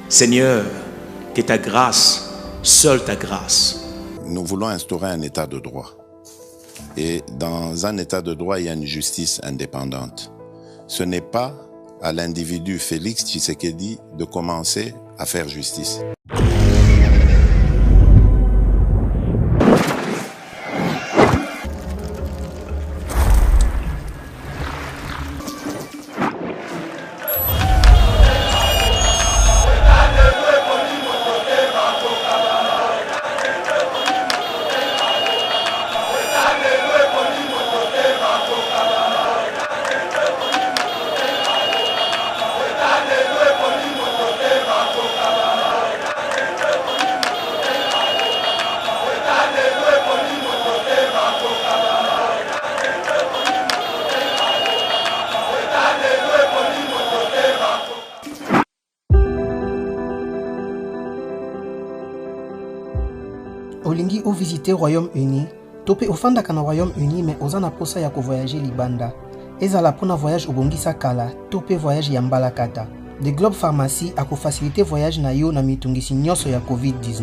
Seigneur, que ta grâce, seule ta grâce. Nous voulons instaurer un état de droit. Et dans un état de droit, il y a une justice indépendante. Ce n'est pas à l'individu Félix Tshisekedi de commencer à faire justice. Olingi ou visiter Royaume-Uni, topé ofanda kana Royaume-Uni mais ozana posa ya ko voyager libanda. Ezala pona voyage obongisa kala, topé voyage ya mbalakata. The Globe Pharmacy a ko faciliter voyage na yo na mitungisi nyonso ya COVID-19.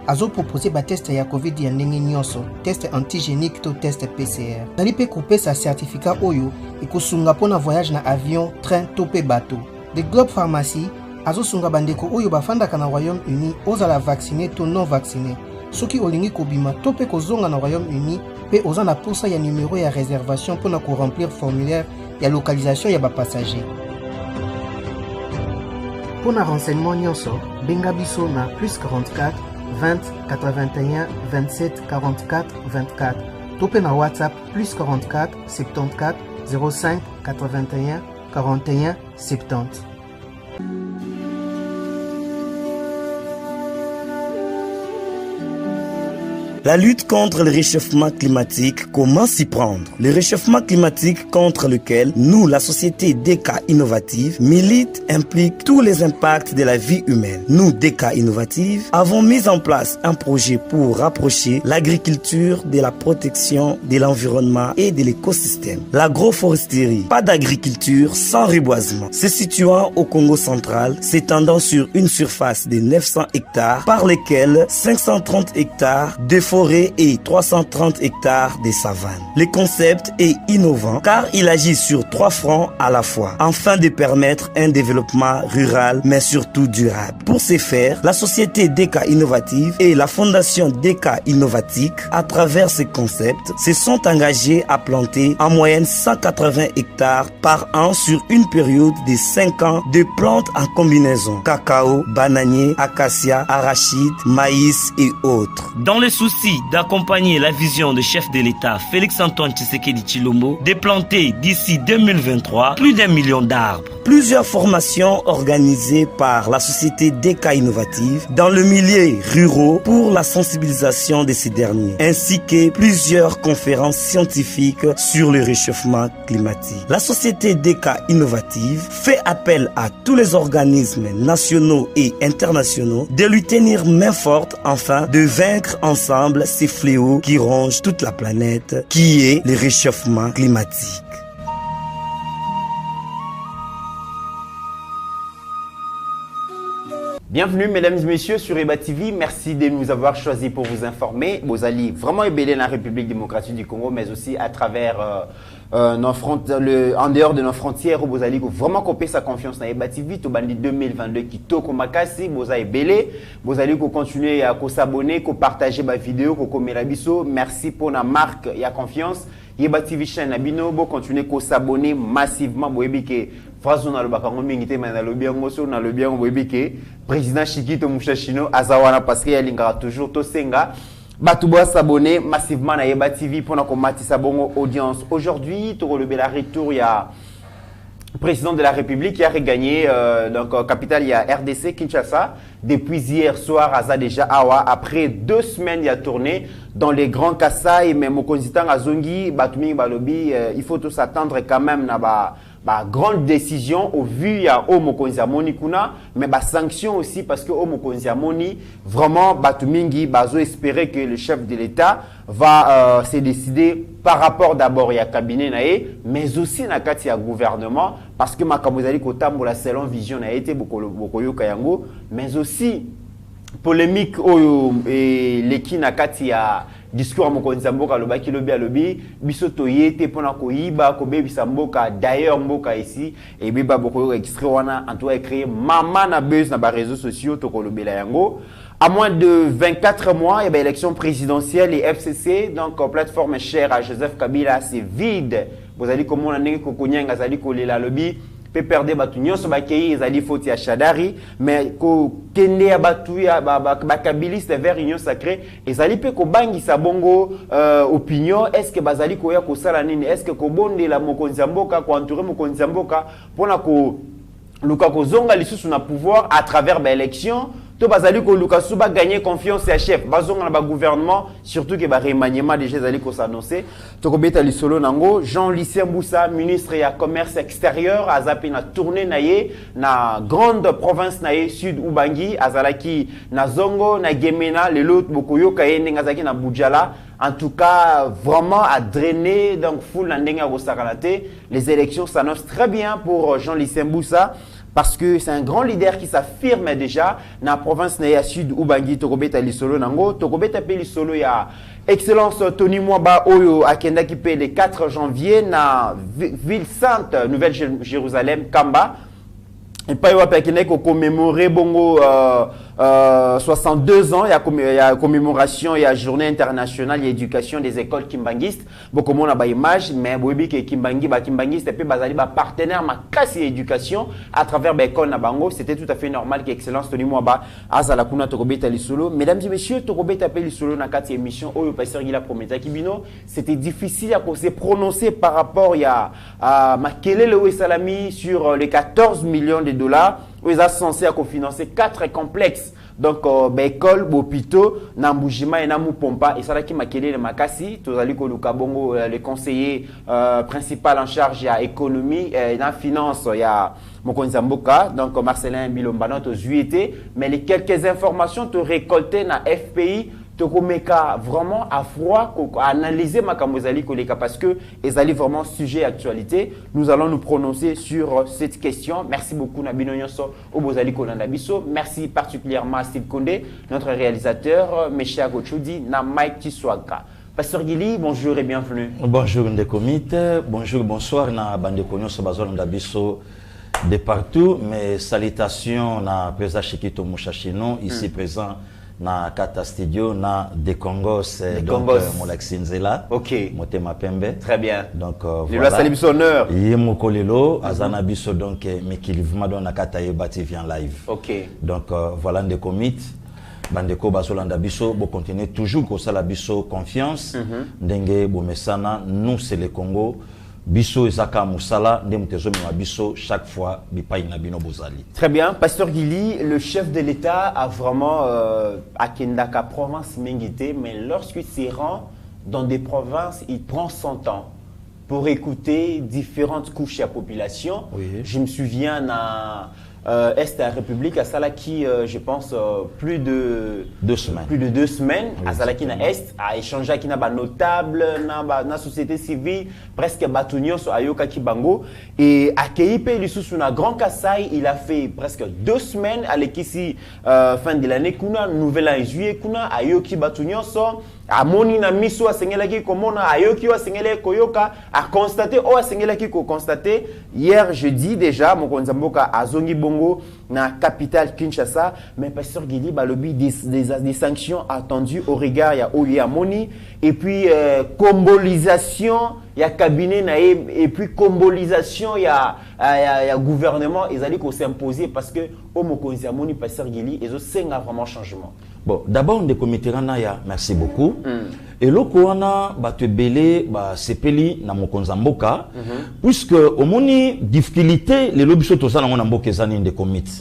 Azo proposer ba test ya COVID ya ndenge nyonso, test antigénique to test PCR. Dali pe couper sa certificat oyo ekosunga pona voyage na avion, train topé bateau. The Globe Pharmacy azo sunga bandeko oyo bafanda kana Royaume-Uni ozala vacciné to non vacciné. Soki olingi kobima to pe kozonga na Royaume-Uni pe oza na posa ya numéro ya réservation pour na ko remplir formulaire ya localisation ya ba passager. Pour na renseignement nyonso, benga biso na +44 20 81 27 44 24. Topé na WhatsApp +44 74 05 81 41 70. La lutte contre le réchauffement climatique, comment s'y prendre? Le réchauffement climatique contre lequel nous, la société DK Innovative, milite, implique tous les impacts de la vie humaine. Nous, DK Innovative, avons mis en place un projet pour rapprocher l'agriculture de la protection de l'environnement et de l'écosystème. L'agroforesterie, pas d'agriculture sans reboisement. Se situant au Congo central, s'étendant sur une surface de 900 hectares, par lesquels 530 hectares de forêt et 330 hectares de savane. Le concept est innovant car il agit sur 3 fronts à la fois, afin de permettre un développement rural mais surtout durable. Pour ce faire, la société DK Innovative et la fondation DK Innovatique, à travers ce concept, se sont engagés à planter en moyenne 180 hectares par an sur une période de 5 ans de plantes en combinaison cacao, bananier, acacia, arachide, maïs et autres. Dans le souci d'accompagner la vision du chef de l'État Félix-Antoine Tshisekedi Tshilombo de planter d'ici 2023 plus d'1 million d'arbres. Plusieurs formations organisées par la société DK Innovative dans le milieu rural pour la sensibilisation de ces derniers, ainsi que plusieurs conférences scientifiques sur le réchauffement climatique. La société DK Innovative fait appel à tous les organismes nationaux et internationaux de lui tenir main forte afin de vaincre ensemble ces fléaux qui rongent toute la planète, qui est le réchauffement climatique. Bienvenue mesdames et messieurs sur Eba TV, merci de nous avoir choisi pour vous informer. Vous allez vraiment ébeler la République démocratique du Congo, mais aussi à travers en dehors de nos frontières, vous allez vraiment couper sa confiance dans Eba TV. Tout bandi 2022 qui toko makasi, vous allez ébeler, vous allez continuer à s'abonner, à partager ma vidéo, à commémorer biso. Merci pour la marque et la confiance. Eba TV chaîne abino, vous continuez à s'abonner massivement. Vous voyez que phrase on a le bakango mingité mais na le bien ngoso na le bien webike président Chikito Mushashino azawana parce qu'il y a toujours to senga batuboa s'abonner massivement à Eba TV pour na komati sa bongo audience. Aujourd'hui to relever la retour il y a président de la République qui a regagné donc capitale il y a RDC Kinshasa depuis hier soir à déjà Awa après 2 semaines il y a tourné dans les grands Kassai mais Mokonzitan Azongi Batumi Balobi il faut tout s'attendre quand même na ba grande décision au vu ya Mokonzi Amoni kuna, mais sanction aussi parce que Mokonzi Amoni vraiment batumingi bazo espérer que le chef de l'État va se décider par rapport d'abord à cabinet nae, mais aussi na kati ya gouvernement parce que makamozali kotambola selon vision na été bokoyo kayango, mais aussi polémique et leki na kati ya discours à Mokonzi Mboka lobaki lobi biso toyete pona koyiba ko bebisa mboka d'ailleurs mboka ici et biba boko extrait wana en tout cas créé mama na buzz na ba réseaux sociaux to ko lobela yango. À moins de 24 mois, il y a élection présidentielle et FCC, donc plateforme chère à Joseph Kabila, c'est vide. Vous allez comment on a né kokonyanga zali ko lela lobby peut perdre batunion so bakei ezali foti ya Shadari mais ko kende ya batu ya bakabiliste vers union sacrée ezali pe ko bangisa bongo opinion est-ce que bazali ko ya ko sala nini est-ce que ko bonde la Mokonzi Mboka ko entourer Mokonzi Mboka pona ko luka ko zonga lisusu na pouvoir à travers l'élection to bazali ko luka suba gagner confiance ya chef bazonga na ba gouvernement surtout que ba remaniement déjà zali ko s'annoncer to ko beta lisolo nango Jean-Lucien Mboussa ministre ya commerce extérieur azapi na tournée naye na grande province naye sud Ubangi azalaki na Zongo na Gemena lelo bokoyo kayende ngazaki na Bujala. En tout cas, vraiment à drainer donc foule l'andinga au Sakalate. Les élections s'annoncent très bien pour Jean-Lucien Mboussa parce que c'est un grand leader qui s'affirme déjà dans la province de Sud Ubangi Tokobeta Lisolo Nango. Tokobeta pe Lisolo ya Excellence Tony Mwaba Oyo Akenda qui paie le 4 janvier na ville sainte Nouvelle-Jérusalem Kamba. Et pas y commémorer bongo 62 ans, il y a commémoration, il y a journée internationale d'éducation des écoles kimbangistes. Beaucoup on a ba image, mais bobi que kimbangiste et puis bazali ba partenaire ma classe éducation à travers l'école na bango, c'était tout à fait normal qu'Excellence Tony Mwaba azala kuna tokobeta lisolo. Mesdames et messieurs, tokobeta pe lisolo na kati émission oyo pasteur Gila Prometa Kibino, c'était difficile à se prononcer par rapport à Makelele Ouessalami sur les 14 millions de dollars où ils sont censés financer 4 complexes donc école hôpitaux Nambujima et Namupompa et ça là qui m'a le makasi tozali ko luka bongo le conseiller principal en charge ya économie et la finance ya Mokonzi Mboka donc Marcelin Bilombano to juillet mais les quelques informations te récoltées na FPI Tokomeka vraiment à froid analyser makamozali koleka parce que ezali vraiment sujet actualité. Nous allons nous prononcer sur cette question. Merci beaucoup Nabino Nyonso Obozali Kolanda Biso. Merci particulièrement à Steve Kondé, notre réalisateur, Mesha Gochoudi, na Mike Tiswaka. Pasteur Gili, bonjour et bienvenue. Bonjour Ndekomit, bonjour, bonsoir na Bandeko Nyonso Bazolanda Biso de partout, mes salutations na Président Chikito Mouchachino, ici présent na Kata Studio na de Congos donc Molaxi Nzela Motema Pembe très bien donc voilà salut biso honneur yemo kolelo azana biso donc mikilivuma don na Kata Yebati vient live donc voilà de commit bandeko bazolanda biso bo continuer toujours ko sala biso confiance ndenge bo mesana nous c'est le Congo biso ezaka musala nde mutezo mema biso chaque fois bipai na bino bozali. Très bien, Pasteur Gili, le chef de l'État a vraiment à Kendaka province Mengité, mais lorsqu'il s'y rend dans des provinces, il prend son temps pour écouter différentes couches de la population. Je me souviens à Est à la République, à Salaki, je pense, plus de 2 semaines. Plus de 2 semaines, à Salaki, à Est, à échanger avec des notables, dans la société civile, presque Batunion, sur Ayoka Kibango. Et à Keipe, il sous un grand Kassai, il a fait presque 2 semaines, à l'équipe fin de l'année, Kuna, nouvelle année juillet, Kuna, Ayoki Batunion, Amoni na miso asengelaki komona ayoki wa sengele koyoka a constaté o asengelaki ko constaté hier jeudi déjà Mokonzi Mboka azongi bongo na capitale Kinshasa mais pasteur Gili balobi des sanctions attendues au regard ya oyo amoni et puis combolisation ya cabinet na et puis combolisation ya gouvernement ezali ko s'imposer parce que o Mokonzi amoni pasteur Gili ezo senga vraiment changement. Bon, d'abord, on est comité Ranaya, merci beaucoup. Et là, on a battu belé, sepeli na Mokonzi Mboka, puisque au moni difficulté, les lobbies sont au na Mboka zani de comité.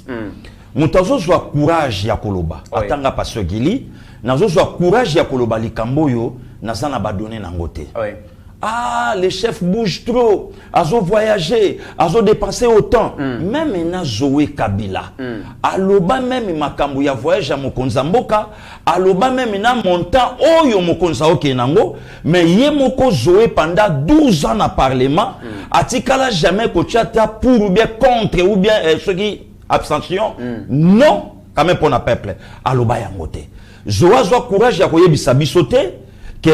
Mutazo soit courage ya koloba, atanga pasteur Gili, nazo soit courage ya koloba likamboyo, nazana badone nangote. ah, les chefs bougent trop, ils ont voyagé, ils ont dépensé autant. Même na Zoé Kabila, aloba même makambu ya voyage à Mokonza Mboka, aloba même na montant oyo Mokonza Okenango, mais yé moko Zoé pendant 12 ans na parlement, atikala jamais kochata pour ou bien contre ou bien ceux qui abstention, non, quand même pour le peuple, aloba yangote. Zoé a courage ya koye bisabisote, que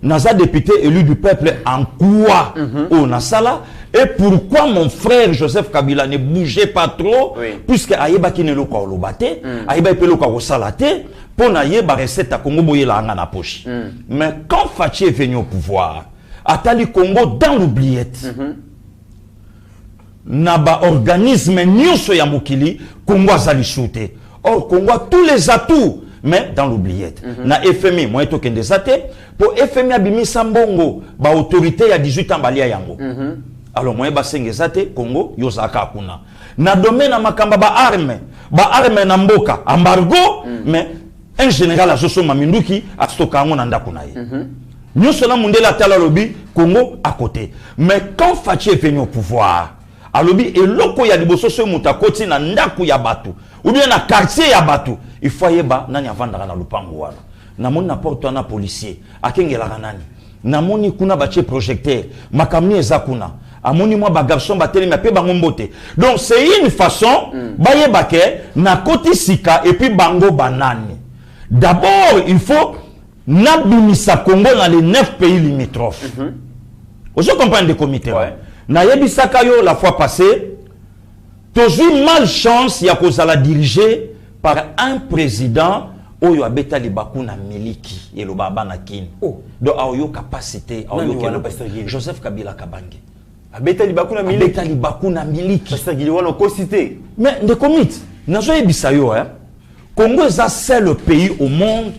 naza député élu du peuple en quoi au Nasala et pourquoi mon frère Joseph Kabila ne bougeait pas trop puisque ayeba ki ne loka olobate ayeba pe loka osalate pour na yeba recette à Congo boyela nga na poche mais quand Fachi est venu au pouvoir atali Congo dans l'oubliette naba organisme nyonso ya mokili Congo azali shooté or Congo a tous les atouts mais dans l'oubliette. Na FMI, moi to kende sate pour FMI abimi sambongo ba autorité ya 18 ans balia yango. Alors moi ba senge sate Congo yozaka kuna. Na domaine na makamba ba arme na mboka embargo mais un général azoso maminduki astoka ngo na ndako na ye. Nyonso na mundela tala lobi Congo à côté. Mais quand Fachi est venu au pouvoir, alobi eloko ya liboso so mutakoti na ndako ya batu ou bien na quartier ya batu il faut yeba nani avandaka na lupango wana namoni na porte na policier akengelaka nani namoni kuna bache projecteur makamni eza kuna amoni moi ba garçon batelemi pe bango mbote donc c'est une façon bayeba ke na koti sika et puis bango banani d'abord il faut nabimisa Congo dans les 9 pays limitrophes vous comprenez des comités na yebisaka yo la fois passée toujours malchance ya kozala dirigé par un président oyo abeta libakuna miliki yelo baba na kin donc ayo capacité ayo Joseph Kabila Kabange abeta libakuna miliki parce qu'il wana ko cité mais de commit nazo yebisa yo Congo est seul pays au monde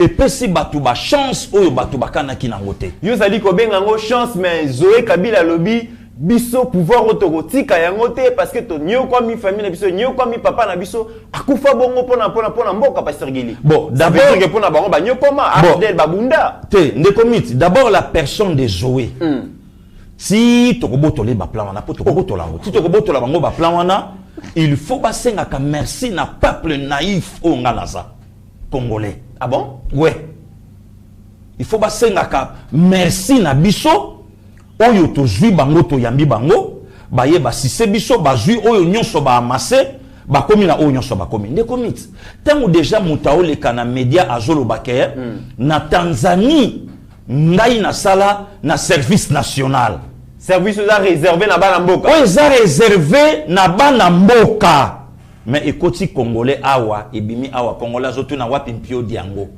et pesi batu ba chance oyo batu bakana kinangote yo zali ko benga ngo chance mais Zoé Kabila lobi biso pouvoir autorotika yangote parce que to nyo kwa mi famille na biso nyo kwa mi papa na biso akufa bongo pona mboka pasteur Gili bon d'abord que pona bango ba nyo koma Abdel Babunda te ndekomiti d'abord la personne de Zoé si to kobotole ba plan wana po to kobotola ngo si to kobotola bango ba plan wana il faut basenga ka merci na peuple naïf o ngalaza congolais ah bon ouais il faut basenga ka merci na biso oyo to zui bango to yambi bango baye basise biso bazui oyo nyonso ba amassé bakomi na oyo nyonso bakomi ndekomiti tango déjà mutao le kana média azolo bakeye na Tanzanie ngai na sala na service national service za réservé na bana mboka oyo za réservé na bana mboka mais ekoti congolais awa ebimi awa congolais azotuna wapi mpio diango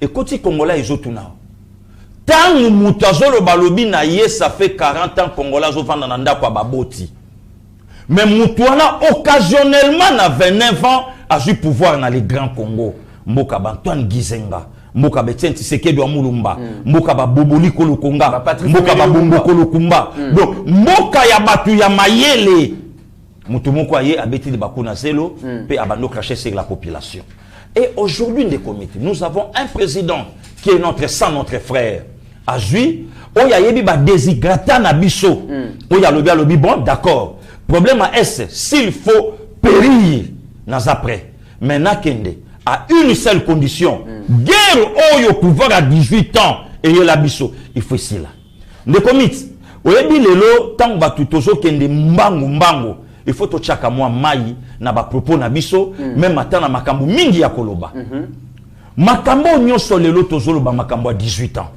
ekoti congolais ezotuna tant moutazolo balobi na ye ça fait 40 ans congolais ovanda na ndako baboti mais moutouana occasionnellement na 29 ans a eu pouvoir dans les grands Congo mboka Antoine Gizenga mboka Betien Tshisekedi wa Mulumba mboka ba Boboli Kolokonga mboka ba Bombo Kolokumba donc mboka ya batu ya mayele mutu moko aye abeti de bakuna zelo pe abando cracher sur la population et aujourd'hui des comités nous avons un président qui est notre sang notre frère Azui oya yebi ba déshydrata na biso oya lobi bon d'accord problème est s'il faut périr nas après mais na kende à une seule condition guerre oyo pouvoir à 18 ans et la biso il faut ici là les comités oyebi lelo tant batu tozo kende mbangu il faut to chaka moi mai na ba propos na biso même atana makambo mingi ya koloba makambo nyonso lelo tozoloba makambo à 18 ans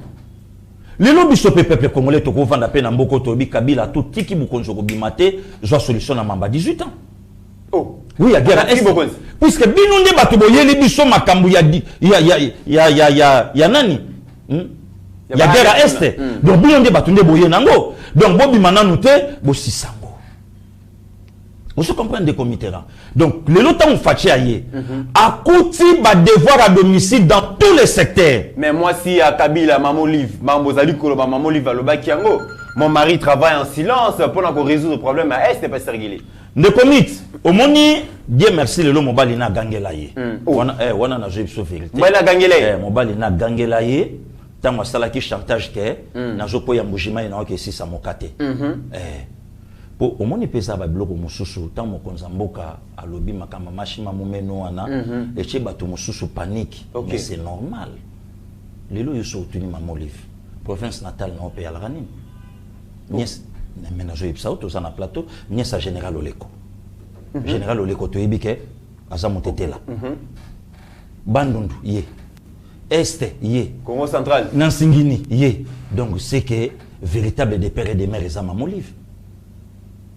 lelo biso peuple congolais to ko vanda pe na mboko to bi Kabila to tiki bukonzo ko bimate zo solution na mamba 18 ans oh oui ya guerre est puisque bino nde batu boyeli biso makambo ya nani ya guerre est donc bino nde batu nde boye nango donc bobi mananu te bo sisango vous comprenez des comités là donc le longtemps on fait aye à côté ba devoir à domicile dans tous les secteurs mais moi si à Kabila maman Liv mamozali koloba maman Liv aloba kiango mon mari travaille en silence pour résoudre le problème à est pas sergili de comités au moni Dieu merci le mobali na gangela ye wana na je so vérité moi la gangela mobali na gangela ye Tant que qui chantage que nazo po ya mbujima ina oke si sa mokate. Po au moins pesa ba bloko mususu tant mo konzamboka alobi makama mashima mumeno wana et che bato mususu panique. Mais c'est normal. Lelo yoso tuni mamolive. Province natale na ope ya la ranim. Nies mais nazo ipsa auto ça na plateau nies sa général Oleko. Général Oleko to yebike aza motetela. Bandundu ye. Est ye. Congo central. Nansingini ye. Donc c'est que véritable des pères et des mères et ma molive.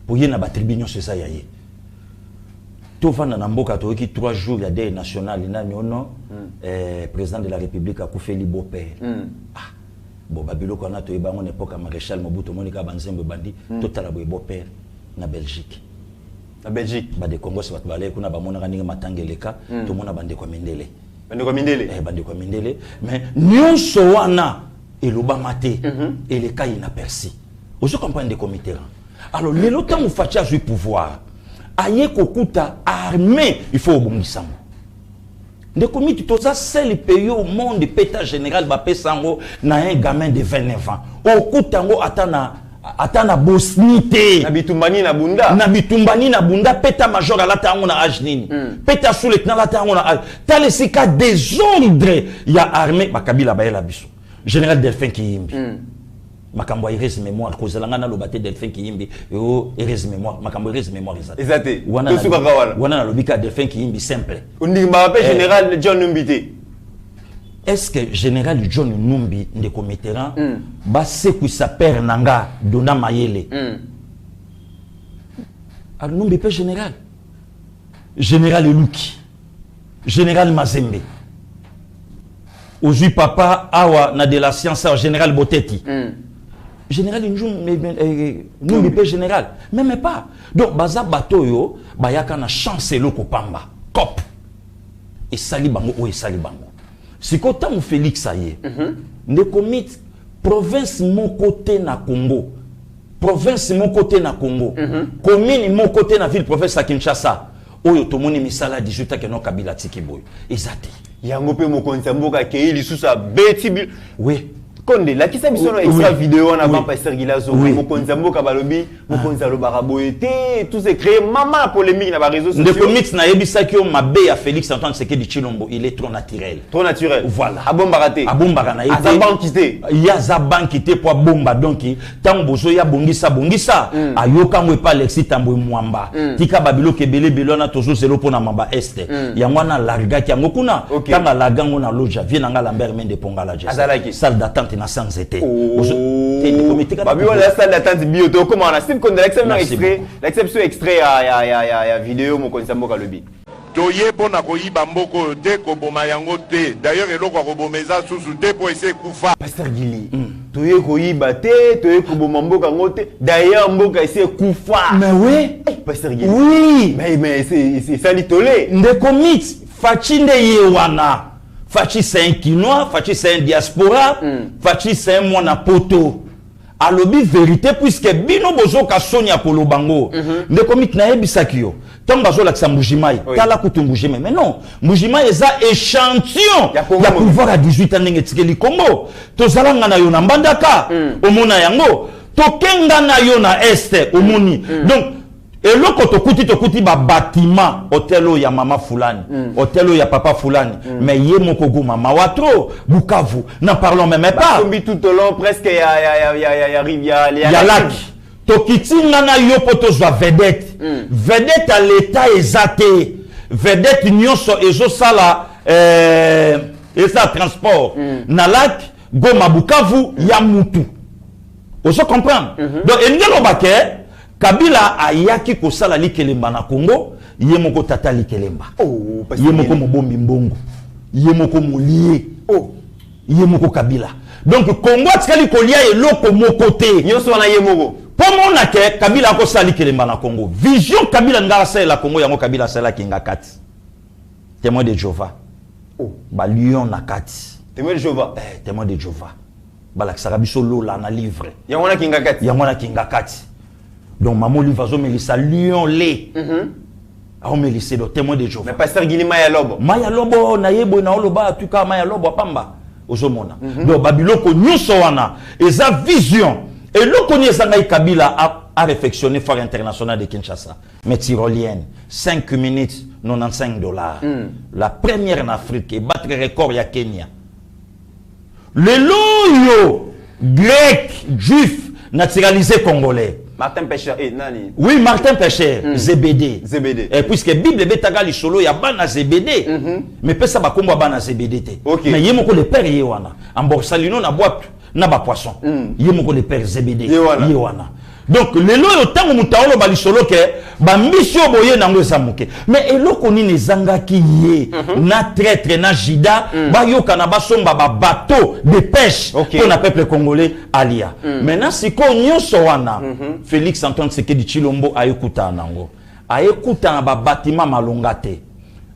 Pour y na ba tribunal c'est ça ya ye. To vanda na mboka to ki 3 jours ya deuil national ina nyono président de la République a koufeli beau père. Ah. Bon babilo ko na to yeba mon époque maréchal Mobutu Monika Banzembe bandi totala beau père na Belgique. Na Belgique ba de Congo se batbalé kuna ba mona ninga matangeleka to mona bande kwa Mindele. Bandeko Mindele. Bandeko Mindele. Mais nyonso wana eloba mate et les cas inaperçus. Vous comprenez des comités. Alors les lotants ou fatia du pouvoir. Aye kokuta armée, il faut obongisango. Des comités tout ça c'est le pays au monde péta général ba pesango na un gamin de 29 ans. Okutango atana bosnité. Na bitumbani na bunda. Na bitumbani na bunda peta major alata ngo na âge nini. Peta sous lieutenant alata ngo na âge. Tale sika désordre ya armée bakabila bayela biso. Général Delphin Kiyimbi. Makambo erase mémoire kozalanga na lobate Delphin Kiyimbi yo erase mémoire makambo erase mémoire exact. Wana na lobika Delphin Kiyimbi simple. Ondimba pe général John Numbité. Est-ce que général John Numbi de commetteran ba seku sa père nanga dona mayele alors Numbi pe général Eluki général Mazembe aujourd'hui papa awa na de la science général Boteti général Numbi pe général même pas donc baza bato yo bayaka na chance loko pamba cop et sali bango o et sali bango. Si quand on Félix aye, ne commit province mon côté na Congo, province mon côté na Congo, commune mon côté na ville province à Kinshasa, oyo tomoni misala 18 ans que non Kabila tikiboy. Ezati. Yango pe mo konsamboka ke ili susa beti. Oui. Konde la kisa biso no extra vidéo na avant pasteur Gilazo mo konsamboka balobi mo konzalo baraboete tout c'est créé maman polémique na ba réseaux sociaux. De comics na yebisa ki o mabe ya Félix Antoine Tshisekedi Tshilombo, il est trop naturel. Trop naturel. Voilà. Abomba raté. Abomba na yete. Azaban quitté. Ya zaban quitté pour bomba donc tant bozo ya bongisa ayoka ngwe pa Alexis Tambo Mwamba. Tika babilo kebele belona tozo zelo pona mamba este. Ya mwana larga ki yango kuna tanga laga ngona loja vient nga Lambert Mende Pongala Jesse. Salle d'attente na sans été. Babi wala salle d'attente bioto comment on a sim kon l'exception extrait ya vidéo mo konsamboka lobi. Toye pona koyiba mboko te koboma yango te. D'ailleurs eloko kobomeza susu te po ese kufa. Pasteur Gili. Toye koyiba te, toye koboma mboka ngote. D'ailleurs mboka ese kufa. Mais oui, Pasteur Gili. Oui. Mais c'est ça litolé. Ndeko mix Fachinde yewana. Fachi c'est un Quinois, Fachi c'est un diaspora, Fachi c'est un monapoto. Alobi vérité puisque bino bozo ka sonia polo bango. Ne komit na ebisakio. Tant bazo la Mbujimai, tala kutu Mbujimai. Mais non, Mbujimai eza échantillon. Ya pouvoir à 18 ans ngetikeli Congo. To zalanga na yo na mbandaka, omona yango. To kenga na yo na este, omoni. Donc et l'autre tokuti ba bâtiment hôtelo ya mama fulani hôtelo ya papa fulani mais yé moko go mama watro Bukavu n'en parlons même pas tombi tout au long presque ya lac tokiti ngana yo poto zwa vedette vedette à l'état exaté vedette nyonso ezo sala et ça transport na lac Goma Bukavu ya mutu oso comprendre donc engelo baké Kabila ayaki kosala likelemba na Congo, yemoko tata likelemba. Yemoko mobombi mbongo. Yemoko molie. Yemoko Kabila. Donc Congo atikali kolia eloko moko te. Nyonso na yemoko. Pomo na ke Kabila ko sala likelemba na Congo. Vision Kabila ngala sala Congo yango Kabila sala kinga kati. Témoin de Jéhovah. Ba lion na kati. Témoin de Jéhovah. Témoin de Jéhovah. Ba la sarabiso lola na livre. Yango na kinga kati. Yango na kinga kati. Donc maman lui va melissa lion lait. A melissa le témoin de Jéhovah. Mais pasteur Gili Maya Lobo. Maya Lobo na yebo na oloba tuka Maya Lobo pamba. ozomona donc babiloko nyonso wana eza vision et lokoni ezanga Kabila a réflexionné Foire internationale de Kinshasa mais tyrolienne 5 minutes $95 la première en Afrique et battre record ya Kenya le loyo grec juif naturalisé congolais Martin Pécher nani oui Martin Pécher ZBD et puisque Bible betaka li solo ya bana ZBD mais pesa ba kombo bana ZBD te mais yemoko le père yewana amborsalino na boîte na ba poisson yemoko le père ZBD yewana donc lelo yo tango mutaolo bali solo ke ba mission boye nango esamuke mais eloko nini ezangaki ye na traître na jida ba yoka na basomba ba bateau de pêche pour na peuple congolais alia maintenant siko nyonso wana Félix Antoine Tshisekedi Tshilombo ayekuta nango ayekuta na ba bâtiment malongate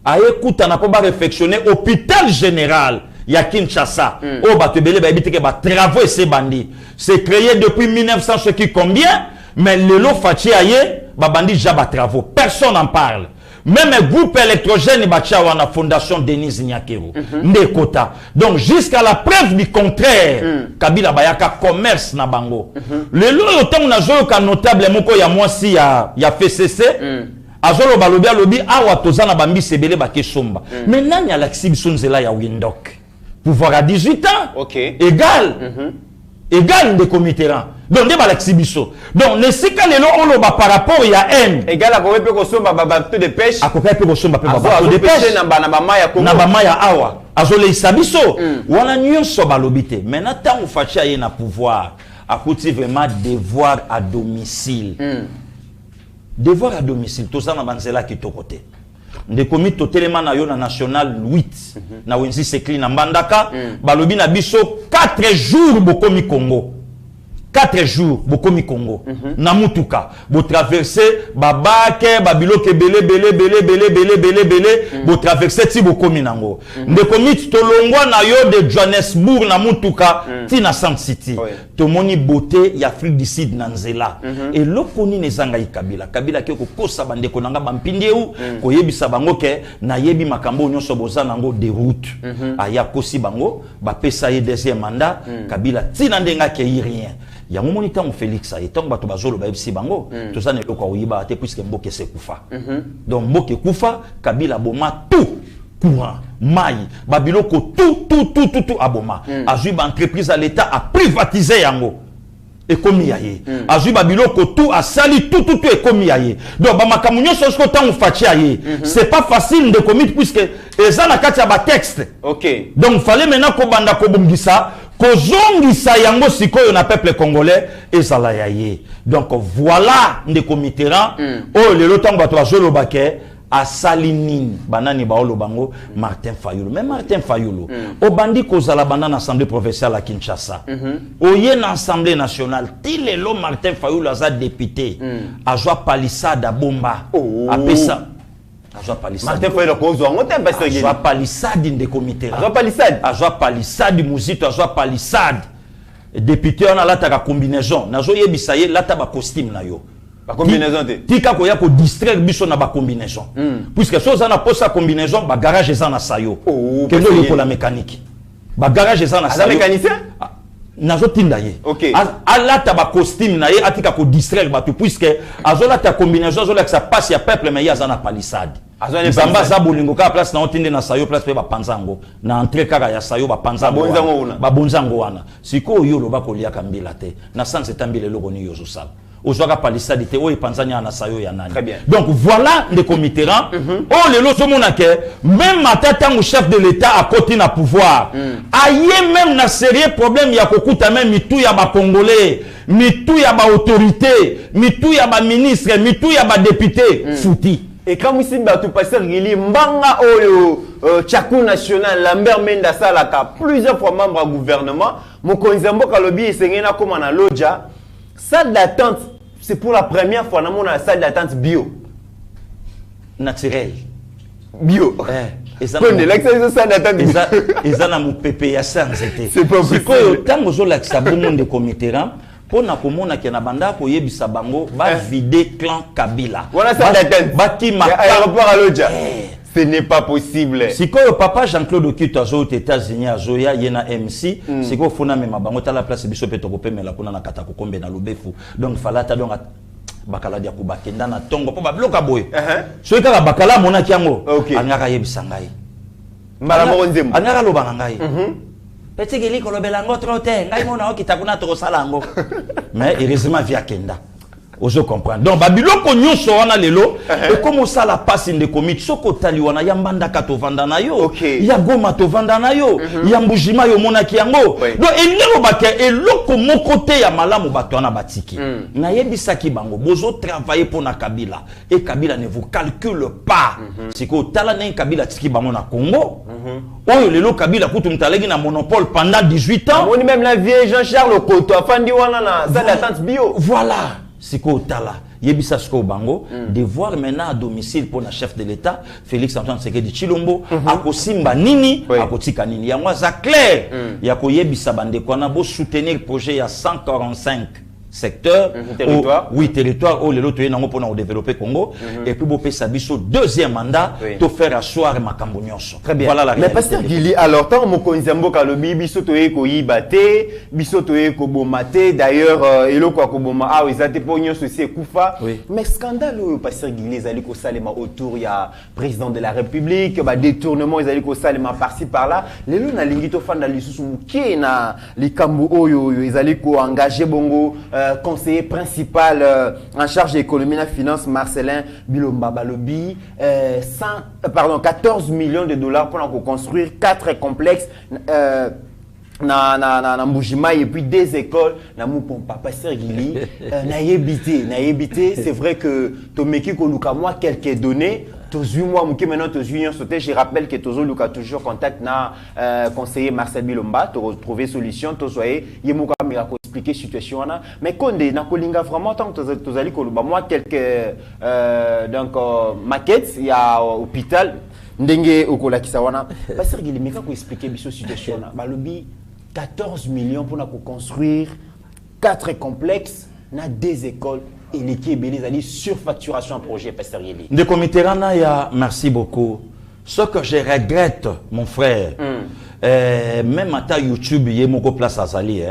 ayekuta na po ba réfectionner hôpital général ya Kinshasa au batebele ba ebiteke ba travaux et bandi c'est créé depuis 1900 ce qui combien mais le lot fachi aye ba bandi jaba travaux personne n'en parle même un groupe électrogène bacha wana fondation Denise Nyakero ndekota donc jusqu'à la preuve du contraire Kabila bayaka commerce na bango le lot autant na zo ka notable moko ya mwasi ya FCC azolo balobi alobi awa tozana bambi sebele bakesomba mais nani alaxi bisonzela ya Windhoek pouvoir à 18 ans égal de committerant donc de balaxibiso donc ne sika lelo on ba par rapport ya haine égal à ko pe ko somba bateau de pêche a ko pe ko somba pe bateau de pêche na ba maya awa azole isabiso wana nyonso balobite maintenant tant fachi aye na pouvoir akuti vraiment devoir à domicile devoir à domicile tout ça na banzela ki to côté de commis totalement na yo na national 8 na wenzi sekli na mbandaka balobi na biso 4 jours bokomi Congo 4 jours bokomi Congo na mutuka bo traverser babake babiloke belé bo traverser ti bokomi nango de commis tolongwa na yo de Johannesburg na mutuka ti na Sun City to moni beauté ya Afrique du Sud na nzela et lokoni nezanga Kabila ke ko kosa bandeko nanga bampindi eu ko yebisa bango ke na yebi makambo nyonso boza nango de route aya kosi bango ba pesa ye deuxième mandat Kabila ti na ndenga ke rien ya momoni tango Félix et tango bato bazolo ba yebisi bango to ça ne lokwa oyiba te puisque mboke se kufa donc mboke kufa Kabila boma tout courant mai babiloko tout aboma azui ba entreprise à l'état a privatisé yango et komi yaye azui babiloko tout a sali tout et komi yaye donc ba makamunyo sosko tango fachi yaye c'est pas facile de commettre puisque eza na kati ya ba texte donc fallait maintenant ko banda ko bungisa kozongisa yango sikoyo na peuple congolais ezala yaye donc voilà ndeko Mitterrand oh lelo tango bato bazoloba ke asalinine banani baolo bango Martin Fayulu mais Martin Fayulu obandi kozala banana assemblée provinciale à Kinshasa oye na assemblée nationale tilelo Martin Fayulu aza député azwa palissade bomba apesa azwa palissade Martin Fayulu kozo ngote ambassadeur azwa palissade ndeko Mitterrand azwa palissade muzito azwa palissade député on a la ta combinaison nazo yebisa ye lata ba costume na yo ba combinaison te tika ko ya ko distraire biso na ba combinaison puisque so za na posa combinaison ba garage za na sayo kendo yo pour la mécanique ba garage za na sayo mécanicien nazo tinda ye alata ba costume na ye atika ko distraire bato puisque azola ta combinaison azola que ça passe ya peuple mais ya za na palissade Zamba za bolingo ka place na otinde na sayo place pe ba panzango na entrée kaka ya sayo ba panzango ba bonzango wana siko yo lo ba ko liaka mbila te na sanse tambile loko ni yo sala ozwaka palissade te o epanzanya na sayo ya nani donc voilà ndeko Mitterrand oh lelo so mona ke même matango chef de l'état a côté na pouvoir aye même na sérieux problème ya kokuta même mitu ya ba congolais mitu ya ba autorité mitu ya ba ministre mitu ya ba député fouti. Et quand vous savez tout passer Gili Mbanga Oyo Tchakou national Lambert Menda Salaka plusieurs fois membre du gouvernement Mokonzambo Kalobi et Sengena comme en Lodja salle d'attente c'est pour la première fois dans la salle d'attente bio naturel bio ils en ont pépé à ça c'est pas possible tant que l'accès bon de Mitterrand pour na komona ke na banda ko yebisa bango ba vider clan Kabila voilà ça d'attente baki aéroport à Lodja Ce n'est pas possible. Si le papa Jean-Claude Okito aux États-Unis, à Zoya, il y a MC, si vous faites même à la place de Bissop et Tokope, mais la Kuna Katako Kombe na Lobefu. Donc, Falata, donc, Bakala Diakouba, Kendana, Tongo, Papa Bloka Boy. Ce qui est Bakala, Monakiango, Angara Yebisangai. Malamoronzem. Angara Lobangai. Petit Gili, Kolobelango, Trote, Naimona, Kitakuna, Trosalango. Mais heureusement, via Kenda. Ozo comprendre. Donc Babylone konyo so wana lelo et comme ça la passe de commit soko taliwana ya mbanda kato vanda na yo. Ya goma to vanda na yo. Ya mbujima yo monaki yango. Donc elelo bake eloko mokote ya malamu bato wana batiki. Na yebisaki bango bozo travailler pour na Kabila et Kabila ne vous calcule pas. Siko tala na Kabila tiki bango na Congo. Oyo lelo Kabila kutu mtalegi na monopole pendant 18 ans. On même la vieille Jean-Charles Okoto afandi wana na salle d'attente bio. Voilà. Siko tala yebisa siko bango de voir maintenant à domicile pour le chef de l'État Félix Antoine Tshisekedi Tshilombo akosimba nini akotika nini ya mwa za clair ya ko yebisa bande kwana bo soutenir projet ya 145 secteur territoire territoire où les lots nango pour développer Congo et puis bopé sabiso deuxième mandat to faire asseoir makambo nyonso. Très bien. Voilà la réalité. Mais pasteur Gili, alors tant mokonzi mboka lobi biso to eko yibate biso to eko bomate d'ailleurs eloko akoboma ah ezate po nyonso c'est kufa mais scandale au pasteur Gili ezali ko salema autour ya président de la République ba détournement ezali ko salema par-ci par-là lelo na lingi to fanda lisusu mukie na likambo oyo ezali ko engager bongo conseiller principal en charge de l'économie et la finance, Marcelin Bilomba Balobi, 14 millions de dollars pour construire 4 complexes na Mbujima et puis des écoles na Mupompa Pasteur Gili na yebité c'est vrai que Tomeki Koluka moi quelques données tous moi maintenant je rappelle que Tozo Luka toujours contact na conseiller Marcel Bilomba pour trouver solution to soyez yemuka mira ko expliquer situation na mais konde na kolinga vraiment tant que tozali koluba moi quelques donc maquettes il y a hôpital ndenge okola kisawana Pasteur Gili meka ko expliquer biso situation na balobi 14 millions pour construire 4 complexes na 2 écoles et l'équipe est surfacturation projet Pasteur Gili. De comité ya merci beaucoup. Ce que je regrette mon frère même à ta YouTube il y a moko place à Zali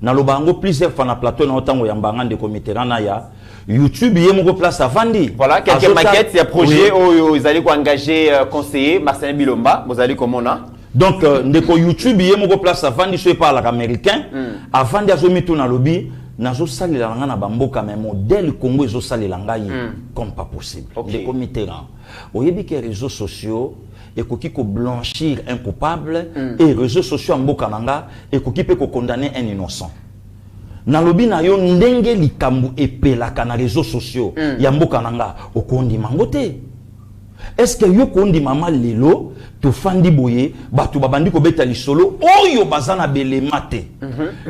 na lobango plusieurs fois na plateau na otango ya mbanga de comité ya YouTube il y a moko place à Vandi. Voilà quelques maquettes il y a projet où ils allaient engager conseiller Marcel Bilomba vous allez comment là. Donc ndeko YouTube il y a moko place à Vandi je parle américain avant de azomi tout na lobby nazo salela nga na bamboka mais modèle Congo ezo salela ngai comme pas possible de comité oyebi que réseaux sociaux ekoki ko blanchir un coupable et réseaux sociaux mboka nanga ekoki pe ko condamner un innocent na lobi na yo ndenge likambu epelaka na réseaux sociaux ya mboka nanga okondi mangote. Est-ce que yo kondi mama lelo to fandi boye batu babandi ko beta lisolo oyo bazana belemate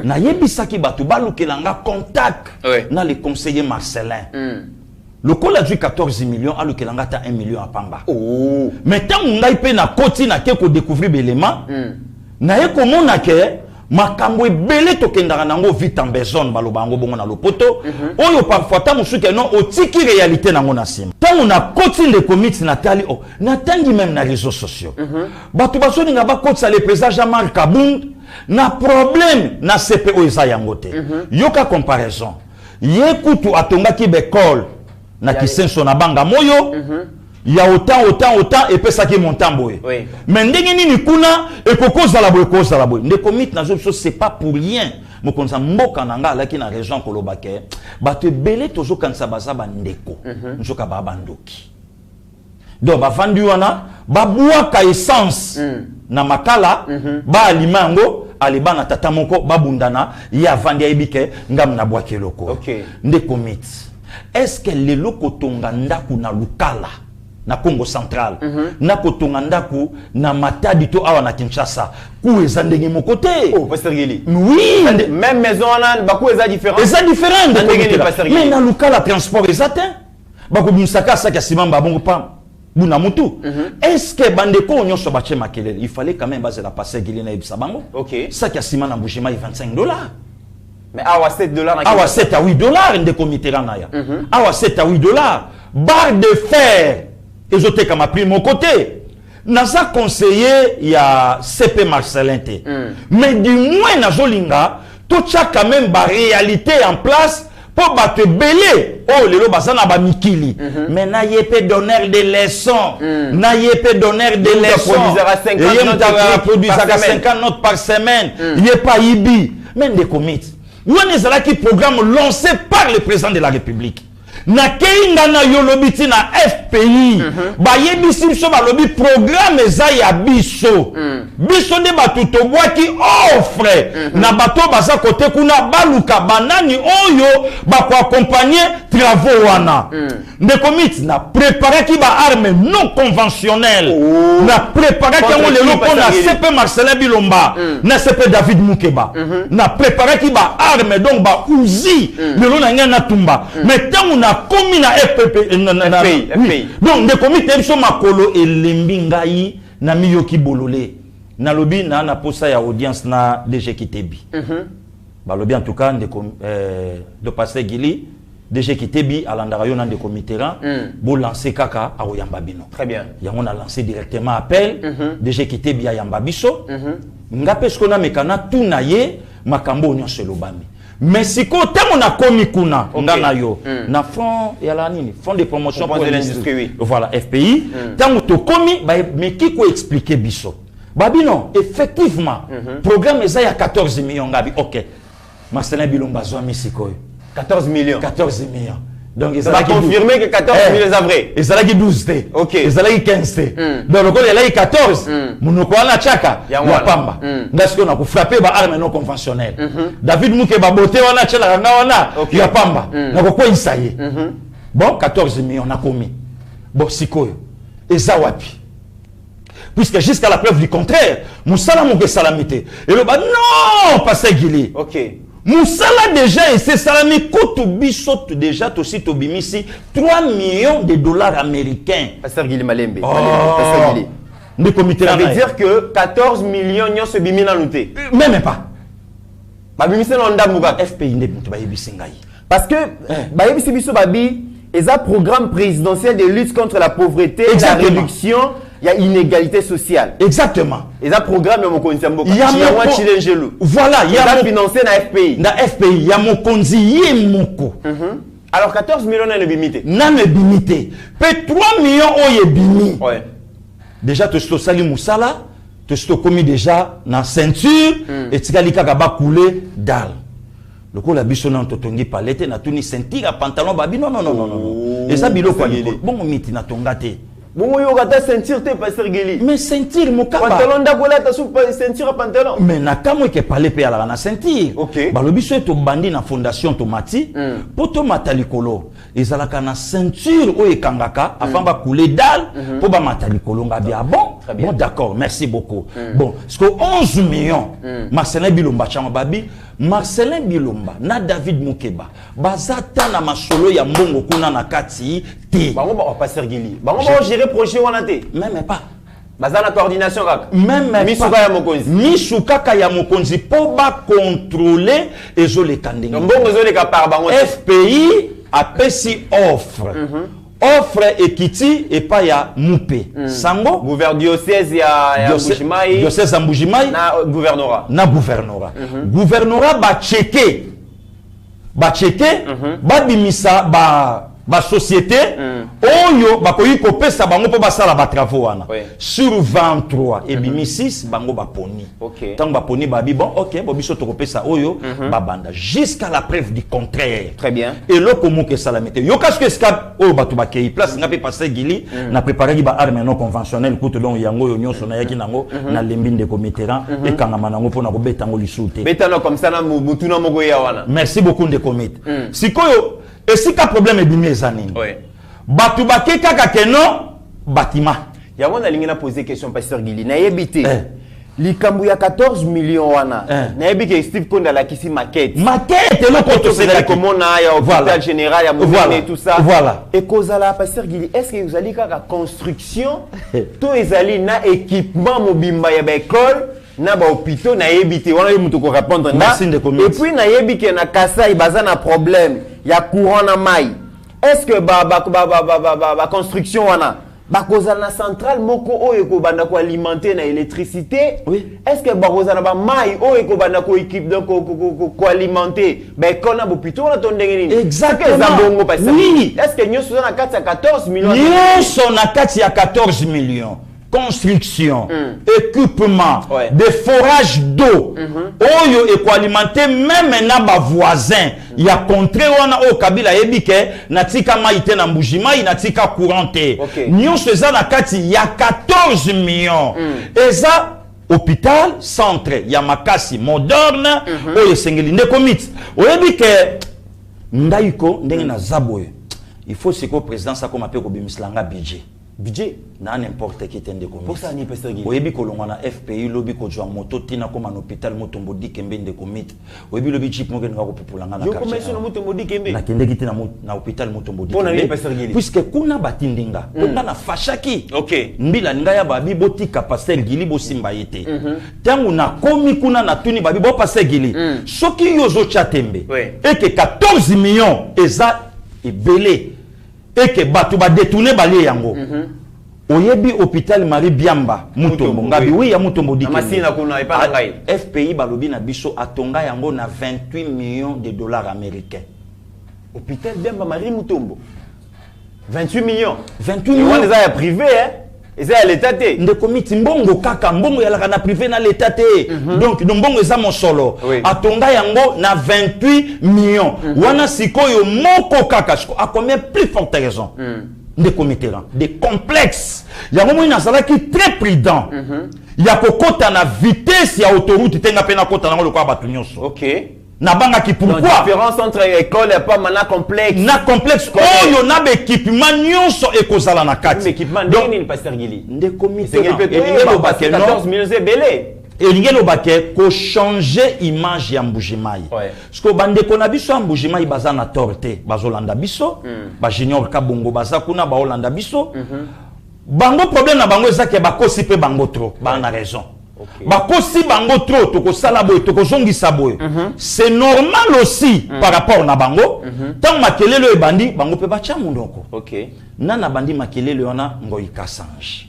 na yebisaki batu balukelanga contact na le conseiller Marcelin le col a dû 14 millions à lukelanga ta 1 million à pamba mais tant ngai pe na koti na ke ko découvrir belema na ye ko mona ke makambo ebele tokendaka nango vite en besoin balobango bongo na lopoto oyo parfois ta musuke non otiki réalité nango na sima tango na koti le commit natali natangi même na réseaux sociaux batu basoni nga bakotisa le président Jean-Marc Kabund na problème na CPO eza yango te yoka comparaison ye kutu atongaki bekole na kisenso na banga moyo il y a autant et puis ça qui est montant boy. Mais ndenge nini kuna et kokoza la boy koza la boy. Ne commit na zo c'est pas pour rien. Mo konza mboka nanga la ki na région kolobake. Ba te belé tozo kansa baza bandeko. Njoka ba bandoki. Donc ba vandu wana ba buaka essence na makala ba alimango aliba na tata moko ba bundana ya vandi ebike ngam na bwake loko. Nde commit. Est-ce que le loko tonga ndaku na lukala na Congo central na kotonga ndaku na Matadi to awa na Kinshasa ku eza ndenge moko te Pasteur Gili oui même maison na baku eza différent mais na lukala transport eza te bako binsaka sa ka simamba bongo pa buna mutu est-ce que bandeko nyonso bache makelele il fallait quand même baser la Pasteur Gili na ibisa bango ça ka simana mbujima $25 mais awa $7 na awa $7 à $8 ndeko mitera na ya awa $7 à $8 barre de fer ezoteka ma prix mon côté naza conseiller ya CP Marcelin te mais du moins nazolinga tout ça quand même ba réalité en place pour battre belé oh lelo basana ba mikili mais na yepé donneur de leçons na yepé donneur de leçons produisera 50 notes par semaine il est pas ibi même des comités on est là qui programme lancé par le président de la République na keinga na yolobiti na FPI ba yebisi biso ba lobi programme eza ya biso biso de batuto bwaki offre na bato baza côté kuna baluka banani oyo ba ko accompagner travaux wana de comité na préparer ki ba arme non conventionnelle na préparer ki on le loko na CP Marcelin Bilomba na CP David Mukeba na préparer ki ba arme donc ba uzi le lo na ngana tumba mais tant on a commis na FPP donc de comité biso makolo elembi ngai na miyoki bololé na lobi na posa ya audience na DG Kitebi ba lobi en tout cas de passer Gili DG Kitebi alandara yo na de comité bo lancer kaka a oyamba bino très bien yango na lancer directement appel DG Kitebi ya yamba biso ngape skona mekana tuna ye makambo nyonso lobami mais si côté on a commis kuna ngana yo na fond ya la nini fond de promotion pour l'industrie oui. Voilà FPI tant to commis ba mais qui ko expliquer biso babino effectivement programme eza ya 14 millions ngabi OK Marcelin Bilomba zo misiko 14 millions donc ça va confirmer que 14 millions est vrai et ça là qui 12 t OK et ça là qui 15 t donc le col là 14 munoko na chaka ya pamba ndasko na ko frapper ba arme non conventionnelle David Mukeba boté wana chela nga wana ya pamba na ko isaye bon 14 millions na commis bon sikoyo et ça wapi puisque jusqu'à la preuve du contraire musala mo ke salamité et le ba non passer Gili OK Moussala déjà et c'est salami koto bisoto déjà aussi to bimisi 3 millions de dollars américains. Pasteur Gili Malembe. Pasteur Gili. Le comité ça veut dire que 14 millions nyo se bimi na luté. Même pas. Ba bimisi na ndamuga FPI ne ba yebisi ngai. Parce que ba yebisi biso babi eza programme présidentiel de lutte contre la pauvreté et la réduction il y a inégalité sociale. Exactement. Et ça programme mon konzi mboka. Il y a voilà, il y a financé na FPI. Na FPI, il y a mon konzi yemoko. Alors 14 millions na bimité. Na bimité. Pe 3 millions o yebimi. Ouais. Déjà to sali musala, to commis déjà na ceinture et tikali kaka ba couler dalle. Le coup la biso na totongi palette na tuni ceinture à pantalon babi non. Et ça bilo kwa bon miti na tongate. Bon yo gata ceinture te pasteur Gili. Mais ceinture mo kaba. Pantalon d'akola ta sou ceinture pantalon. Mais na kamo ke parler pe ala na ceinture. OK. Ba lobi so to bandi na fondation tomati poto matalikolo. Ezalaka na ceinture o ekangaka afin ba couler dalle po ba matalikolo ngabi bon. Bon d'accord, merci beaucoup. Bon, parce que 11 millions Marcelin Bilomba chama babi Marcelin Bilomba na David Mukeba bazata na masolo ya mbongo kuna na kati te. Bango ba pasteur Gili. Bango ba gérer projet wana te. Même pas. Bazana coordination kaka. Même pas. Misuka ya mokonzi. Misuka ya mokonzi po ba contrôler ezo le kandingi. Mbongo ezo le ka par bango. FPI a pesi offre. Offre ekiti et pas ya Moupe. Sango gouverneur diocèse ya Mbujimai. Diocèse ya Mbujimai na gouvernorat. Na gouvernorat. Gouvernorat ba checker. Ba bimisa ba société oyo ba koyi kopesa bango po basala ba travaux wana. Sur 23 et bimi 6 bango ba poni. OK. Tant ba poni ba bi bon OK bo biso to kopesa oyo ba banda jusqu'à la preuve du contraire. Très bien. Et lo komo ke salamité. Yo kaske escape oyo ba to ba kei place ngape passer Gili na préparer ba arme non conventionnelle kuto donc yango yo nyonso na yaki nango na lembinde committeran et kangama nango pona ko betango lisute. Betano comme ça na mutuna moko ya wana. Merci beaucoup de comité. Sikoyo et si ka problème est bimé zanini. Oui. Batu bake kaka keno bâtiment. Ya wana lingina poser question pasteur Gili. Na yebité. Likambu ya 14 millions wana. Na yebike Steve Konda la kisi maquette. Maquette le koto c'est là comme on a ya hôpital général ya Mouvement et tout ça. Voilà. Et kozala pasteur Gili, est-ce que vous allez kaka construction to ezali na équipement mobimba ya ba école na ba hôpital na yebité wana mutu ko répondre na. Et puis na yebike na Kasai baza na problème ya courant na mai. Est-ce que ba construction wana bakozana centrale moko oyo ekobanda ko alimenter na électricité. Oui. Est-ce que bakozana ba mai oyo ekobanda ko équipe donc ko alimenter ba kona bo plutôt na tondenge nini? Exactement. Oui. Est-ce que nyoso na kati ya 14 millions? Nyoso na kati ya 14 millions. Construction, équipement, des forages d'eau, oyo eko alimenter même na ba voisin, ya contré wana o kabila ebike natika maite na mbujima natika courante. Nyonso eza na kati ya 14 millions. Eza hôpital centre ya makasi moderne oyo sengeli ndeko mit. Oyebike ndaiko ndenge na zaboye. Il faut siko président sa comme appelle ko bimislanga budget. Budget na n'importe qui tende comme pour ça ni pasteur Guy oyebi kolongwa na FPI lobi ko jwa moto tina comme un hôpital motombo dikembe nde komite oyebi lobi chip mo ngena ko populanga na quartier yo commission na motombo dikembe na kende kiti na hôpital motombo dikembe puisque kuna batindinga kuna na fashaki mbila ninga ya babi botika pasteur Gili bo simba yete tangu na komi kuna na tuni babi bo pasteur Gili soki yozo chatembe et que 14 millions eza ebele et que batu ba détourner balé yango oyebi hôpital Marie Biamba Mutombo ngabi oui ya Mutombo dikembe FPI balobi na biso atonga yango na 28 millions de dollars américains. Hôpital Biamba Marie Mutombo 28 millions 28 millions on les a privé hein. Et à l'état té. De comité mbongo kaka mbongo ya la privé na l'état té. Donc mbongo eza mon solo. Atonga yango na 28 millions. Wana sikoyo moko kaka a combien plus forte raison. Des comités des complexes. Yango mo ina sala qui très prudent. Ya kokota na vitesse ya autoroute tenga pena kota na lokwa batu nyonso. OK. Na banga ki pourquoi la différence entre école et pas mana complexe. Na complexe oyo na be équipement nyonso ekozala na kati. Équipement ndeni pasteur Gili. Nde comité. Et le 14 millions c'est belé. Et l'ingélo baké ko changer image ya Mbujimai. Parce que bande ko na biso Mbujimai baza na torte, bazolanda biso, ba junior kabongo baza kuna ba olanda biso. Bango problème na bango ezake ba kosi pe bango trop, ba na raison. Bakosi bango trop toko sala boy toko zongisa boy. C'est normal aussi par rapport na bango. Tant makelelo e bandi bango pe ba tia mundoko. OK. Nana bandi makelelo yona ngoi kasange.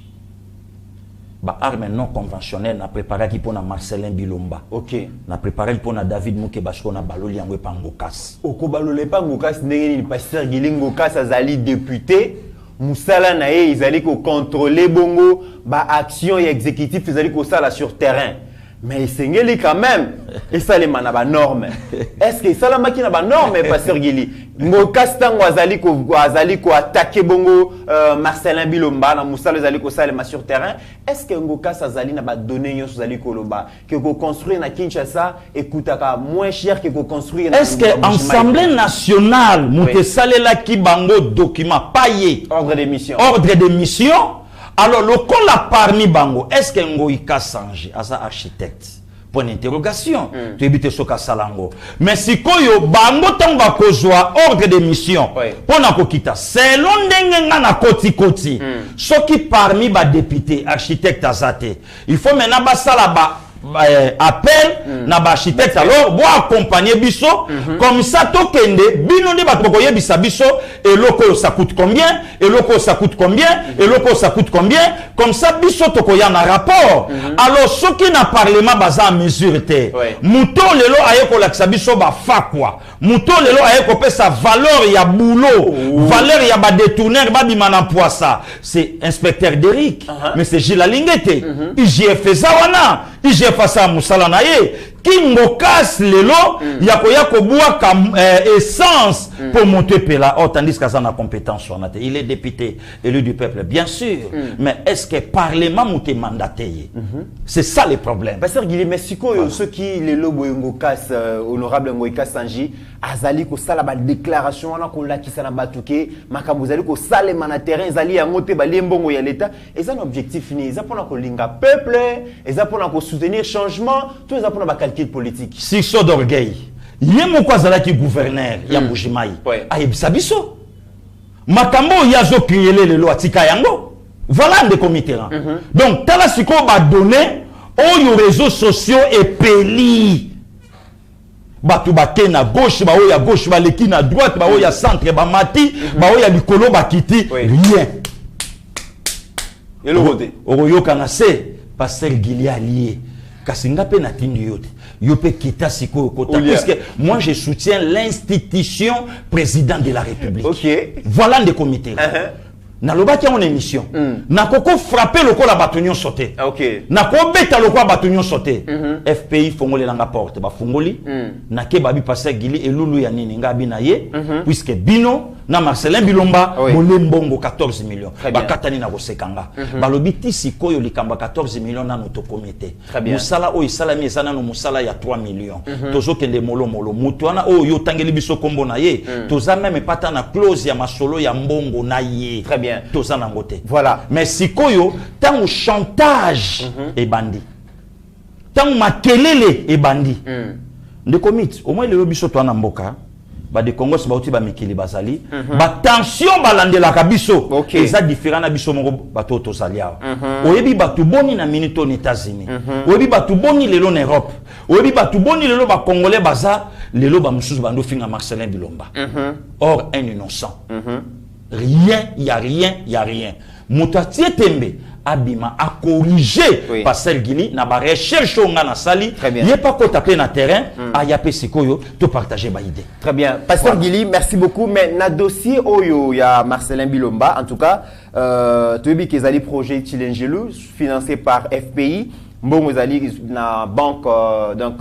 Ba arme non conventionnelle na préparé qui pour na Marcelin Bilomba. OK. Na préparé pour na David Mouké Bashko na baloli yango pangokas. Oko balole pangokas ndenge ni pasteur Gilingo Kas azali député. Moussala nae ils ko contrôler bongo ba action et exécutif ils ko ça là sur terrain. Mais sengeli quand même et ça les mana ba norme. Est-ce que ça la makina ba norme pasteur Gili ngokas tango azali ko attaquer bongo Marcelin Bilomba na Moussala azali ko salema sur terrain. Est-ce que ngokas azali na ba donner nyonso azali ko loba que ko construire na Kinshasa ekutaka moins cher que ko construire na. Est-ce que Assemblée nationale moute salela ki bango document payé ordre de mission. Ordre de mission. Alors, le col a parmi bango, est-ce que Ngoïka Sanji, à sa architecte? Point d'interrogation. Tu évites ce cas salango. Mais si koyo bango tamba kozwa ordre de mission, pour na kokita, c'est l'ondenga na koti koti. Ce qui parmi ba député, architecte azate, il faut maintenant basala ba appel na ba architecte alors bo accompagner biso comme ça to kende bino ndi bato koye bisa biso et loko ça coûte combien et loko ça coûte combien et loko ça coûte combien comme ça biso to koya na rapport alors ce qui na parlement baza en mesure te muto lelo aye ko lakisa biso ba fa quoi muto lelo aye ko pesa valeur ya boulot valeur ya ba détourneur ba bimana poisa c'est inspecteur d'Eric mais c'est Gilles Alingete IGF zawana IGF face à Moussala naye Kingo casse lelo yakoya koboa comme essence pour monter pela tandis que ça na compétence sur nate il est député élu du peuple bien sûr mais est-ce que parlement monté mandaté c'est ça le problème pasteur Guilhem Mexico ceux qui les lobo ngo casse honorable Ngoïka Sanji azali ko sala ba déclaration wana ko lakisa na batuke makambo zali ko sale na terrain zali yango te ba liembongo ya l'état et ça un objectif ni ça pour ko linga peuple et ça pour ko soutenir changement tout ça pour ba calcul politique si so d'orgueil yemo kwa zala ki gouverneur ya Mbujimai ayebisa biso makambo yazo kriele lelo atika yango voilà des comités donc tala siko ba donner aux réseaux sociaux et peli batu bake na gauche ba oya gauche ba leki na droite ba oya centre ba mati ba oya likolo ba kiti rien Et le côté. Oroyo kanase, pasteur Guilia lié. Kasinga pe na tindi yote. Yope kita siko kota. Parce que moi je soutiens l'institution président de la République. Ok. Voilà des comités. Na lobaki en émission. Na koko frapper le la batonyon sauté. Ok. Na ko beta le batonyon sauté. FPI fongoli langa porte ba fongoli. Na ke babi passer Gili et Lulu ya nini nga bina ye puisque Bino na Marcelin Bilomba mone mbongo 14 millions. Ba katani na kosekanga. Ba lobiti sikoyo likamba 14 millions na noto comité. Musala o isala mi esana no musala ya 3 millions. Tozo kende molo molo mutu wana o yo tangeli biso kombo na ye. Toza même pata na clause ya masolo ya mbongo na ye. Très bien. Voilà. Mais si koyo, tant chantage et bandit, tant makelele et bandit, de commit, au moins le lobby soto na mboka, ba de Congo ba uti ba mikili bazali, ba tension balande la kabiso, eza différent na biso moko bato to salia. Oyebi batu boni na minito aux États-Unis. Oyebi batu boni lelo na Europe. Oyebi batu boni lelo ba congolais baza, lelo ba mususu bando finga Marcelin Bilomba. Or un innocent. Rien, il n'y a rien, il n'y a rien. Moutatie Tembe, Abima a corrigé Pasteur Guili, n'a pas recherché au na sali, il n'y a pas qu'à taper dans le terrain, à Yapé Sikoyo, de partager ma idée. Très bien. Pasteur Guili, merci beaucoup. Mais dans le dossier, il y a Marcelin Bilomba, en tout cas, tu as vu qu'ils allaient projet Chilengelu, financé par FPI. Bon, vous allez dans la banque, donc,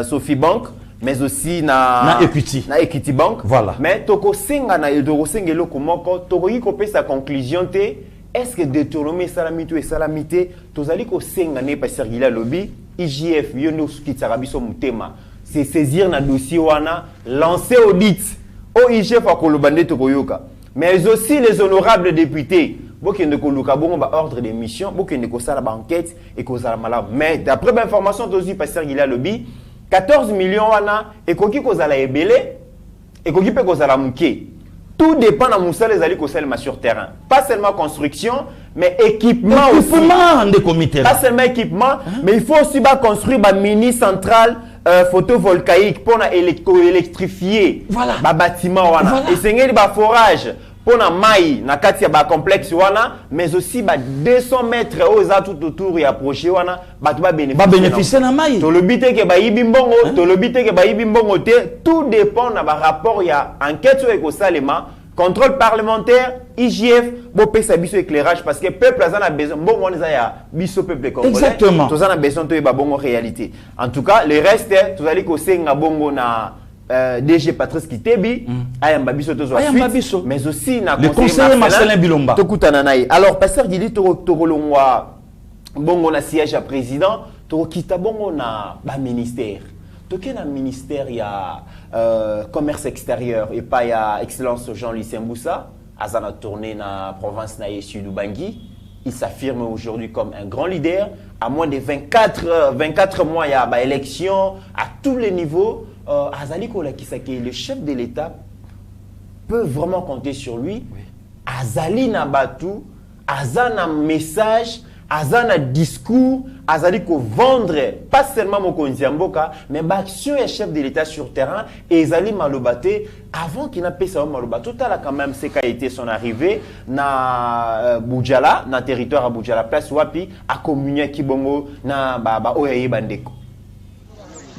Sophie Bank. Mais aussi na Equity Bank. Voilà. Mais toko senga na toko sengelo komoko toko yi kopé sa conclusion te est-ce que détourner salamito et salamité tozali ko senga ne passer Gila lobby IGF yono skitsara biso mutema c'est saisir na dossier wana lancer audit au IGF akolobande toko yoka mais aussi les honorables députés bokende ko luka bongo ba ordre de mission bokende ko sala ba enquête et ko sala mala mais d'après l'information tozi passer Gila lobby 14 millions wana ekoki kozala ebele ekoki pe kozala muke tout dépend na musala ezali kosalema sur terrain pas seulement construction mais équipement aussi de comité pas seulement équipement mais il faut aussi construire ba mini centrale photovoltaïque pour électrifier ba bâtiment wana et sengeli ba forage pour na mai na kati ya ba complexe wana mais aussi ba 200 mètres aux tout autour et approché wana ba tu ba bénéficier na mai to le bité ke ba yibi mbongo to le bité ke ba yibi mbongo te tout dépend na ba rapport ya enquête sur écosalema contrôle parlementaire IGF bo pesa biso éclairage parce que peuple a besoin mbongo wana za ya biso peuple congolais exactement to za na besoin to ba bongo réalité en tout cas le reste tu allez ko senga bongo na DG Patrice Kitebi, ayamba biso tozo suite, mais aussi na le conseiller Marcelin Bilomba. Tokutana naï. Alors pasteur Gili Torolongwa bongo na siège à président, Torokita bongo na ba ministère. Toké na ministère ya commerce extérieur et pas ya excellence Jean-Louis Semboussa, azana tourné na province na Sud Ubangi. Il s'affirme aujourd'hui comme un grand leader. À moins de 24 mois, il y a bah, élection à tous les niveaux. Azali Kolakisake, le chef de l'État, peut vraiment compter sur lui. Oui. Azali Nabatu, Azana message, Azana discours, Azali ko vendre, pas seulement Mokonzi Mboka, mais l'action est chef de l'État sur terrain. Et Azali Malobate, avant qu'il n'a pas ça Malobate, tout à l'heure quand même, c'est qu'a été son arrivée, na Boudjala, na territoire à Boudjala, place Wapi, à communier Kibongo, na Baba Oyaye Bandeko.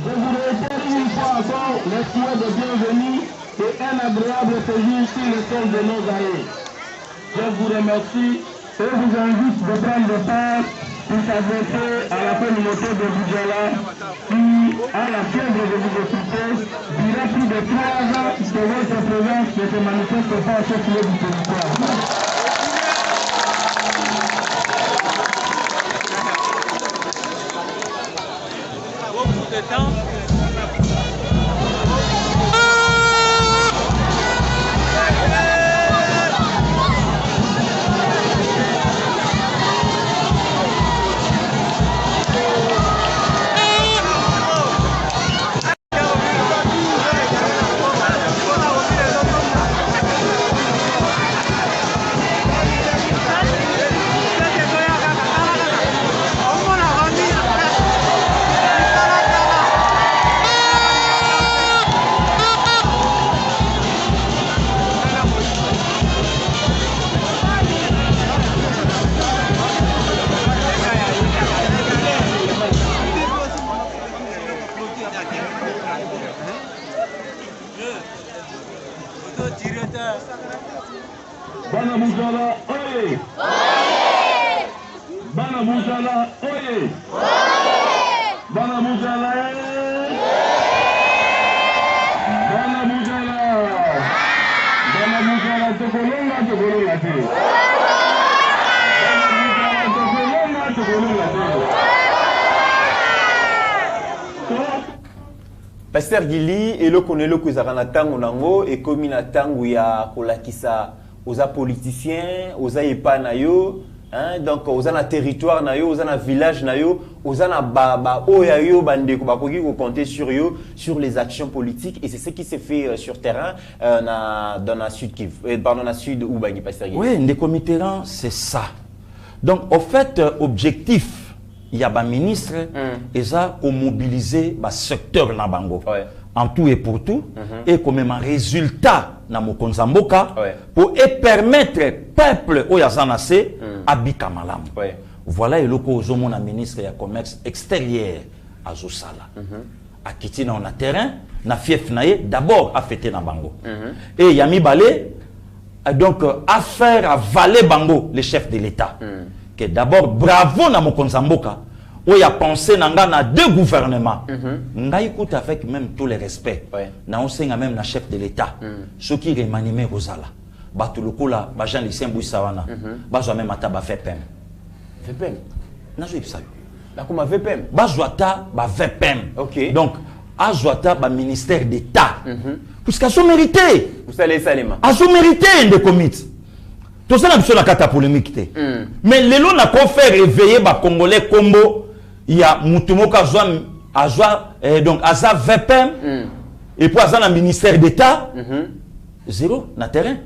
Je vous réitère une fois encore les souhaits de bienvenue et un agréable séjour sur le sol de nos aïeux. Je vous remercie et vous invite de prendre part pour s'adresser à la communauté de Boudjala qui a la fièvre de vous écouter durant plus de 3 ans que votre présence ne se manifeste pas à ce sujet du territoire. Bana Boujala, oye. Bana Boujala, Bana Boujala. Bana Boujala, Tokolonga, Tokolonga, Bana Boujala, Tokolonga, Pasteur Gili, et le connaît le Kuzarana Tango Nango, et comme il a Tango ya Kolakisa, aux politiciens, aux epanayo, hein, donc aux na territoire nayo, aux na village nayo, aux na baba oyayo bande ko bakoki ko compter sur yo, sur les actions politiques, et c'est ce qui s'est fait sur terrain dans la sud Kivu, pardon, la sud Ubangi, Pasteur Gili. Oui, des comités terrain, c'est ça. Donc au fait objectif il y a un ministre et ça pour mobiliser le secteur na bango en tout et pour tout et comme un résultat na mokonzamboka pour permettre peuple oyazanase habiter malam. Voilà et loko ozomona ministre ya commerce extérieur à Zosala. A kiti na on a terrain na fief naie d'abord a fêter na bango. Et yami balé donc affaire à valer bango le chef de l'État. Que d'abord bravo na mokonzamboka où il a pensé na deux gouvernements. Nga écoute avec même tout le respect. Na on sait même na chef de l'État. Ceux qui remaniment Rosala. Batu lokola ba Jean Lucien Bouissawana. Ba zo même ata ba VPM. VPM. Na zo ipsa. Na kuma VPM. Ba zo ata ba VPM. OK. Donc a zo ata ba ministère d'État. Puisqu'à son mérité. Vous allez salima. A son mérité de comités. Tout ça n'a pas la carte polémique. Mais les lois n'a pas fait réveiller les Congolais combo. Il y a Moutumoka donc Aza VPM et puis Aza le ministère d'État. Zéro, na terrain.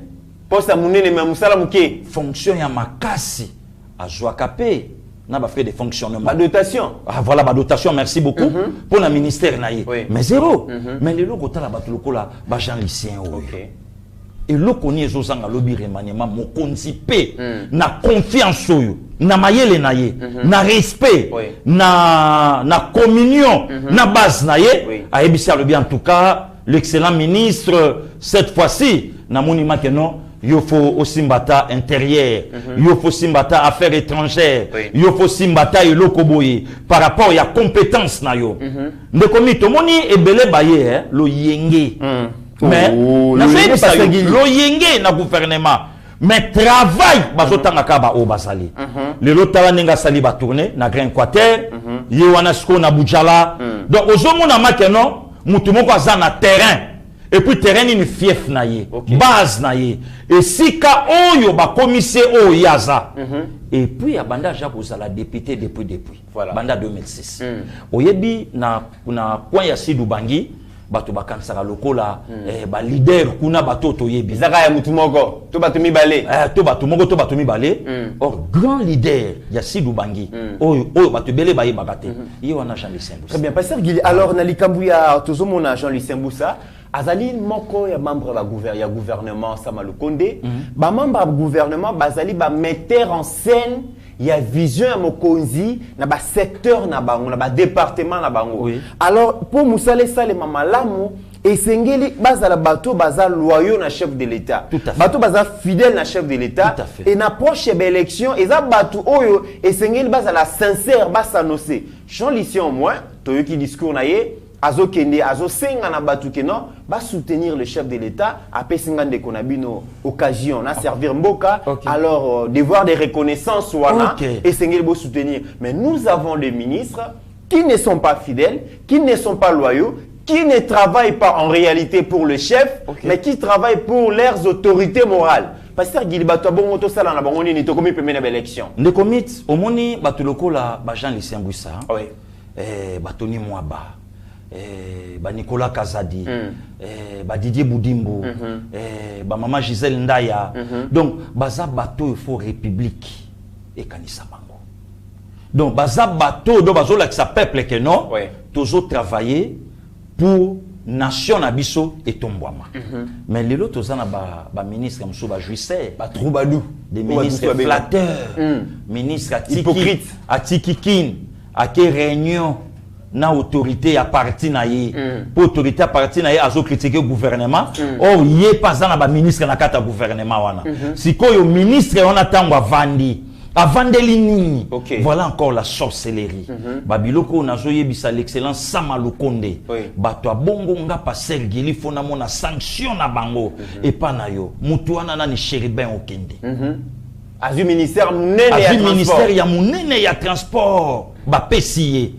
Poste à Mounene, mais Moussala Mouké. Fonction ya makasi. Aza Kapé. N'a pas fait de fonctionnement. Ma dotation. Ah voilà, ma dotation, merci beaucoup. Pour le ministère naïe. Mais zéro. Mais les locaux, la batuloko là, Jean Lucien. Ok. Et le connaît zozanga lobby remaniement mo konzipe na confiance oyo na mayele naye na respect na communion na base naye a ebisa lobby en tout cas l'excellent ministre cette fois-ci na monima que non il faut aussi mbata intérieur il faut simbata affaires étrangères il faut simbata eloko boye par rapport ya compétence na yo ndeko mito moni ebele baye lo yenge. Mais le yenge na gouvernement mais travail bazotanga kaba o basali le lotala ninga sali ba tourner na Grand Équateur yewana sko na Boujala donc ozomona makeno mutu moko aza na terrain et puis terrain ni fief na ye base na ye et sika oyo ba commissaire o yaza et puis abanda ja kozala député depuis voilà banda 2006 oyebi na point ya Sidou Bangi bato bakansaka lokola ba leader kuna bato toyebi zaka ya mutu moko to bato mibale to bato moko to bato mibale or grand leader ya Sidou Bangi oyo bato bele baye bakate ye wana Jean Lucien Boussa. Très bien Pasteur Gili, alors na likambu ya tozomona Jean Lucien Boussa azali moko ya membre ya gouvernement Sama Lukonde ba membre ya gouvernement bazali ba metteur en scène il y a vision à Mokonzi, na ba secteur na bango, na ba département na bango. Alors pour Moussale Sale Mamalamu et Sengeli bazala bato bazal loyaux na chef de l'État. Bato bazal fidèle na chef de l'État et na prochaine élection et za bato oyo et Sengeli bazala sincère basanose. Jean Lucien au moins, toyoki discours na ye azo kende azo senga na batu keno ba soutenir le chef de l'État après singande konabino occasion na servir mboka alors devoir de reconnaissance wana et sengeli bo soutenir mais nous avons des ministres qui ne sont pas fidèles qui ne sont pas loyaux qui ne travaillent pas en réalité pour le chef mais qui travaillent pour leurs autorités morales. Pasteur Gili bato bongo to sala na bango ni to komi pemena ba élection ne commit omoni bato lokola ba Jean Lucien Boussa batoni Mwaba ba Nicolas Kazadi ba Didier Boudimbo ba Maman Gisèle Ndaya donc baza bato il faut république et kanisa bango donc baza bato do bazo la sa peuple que non toujours travailler pour nation na biso et tombwama mais les autres tozana ba ministre comme so ba jouisseur ba troubadou des ministres flatteurs ministres hypocrites atikikin à quelle réunion na autorité à parti na ye pour autorité à parti na ye azo critiquer gouvernement or yé pas na ba ministre na kata gouvernement wana sikoyo ministre on attend wa vandi Avant de l'ini. Okay. Voilà encore la sorcellerie. Babiloko nazoye bisa l'excellence Sama Lukonde. Bato abongo nga pa Sergeli fona mona sanction na bango. Et pas na yo. Mutuana na ni chérubin okende. Azu ministère munene ya transport. Ministère ya munene ya transport. Ba pesiye.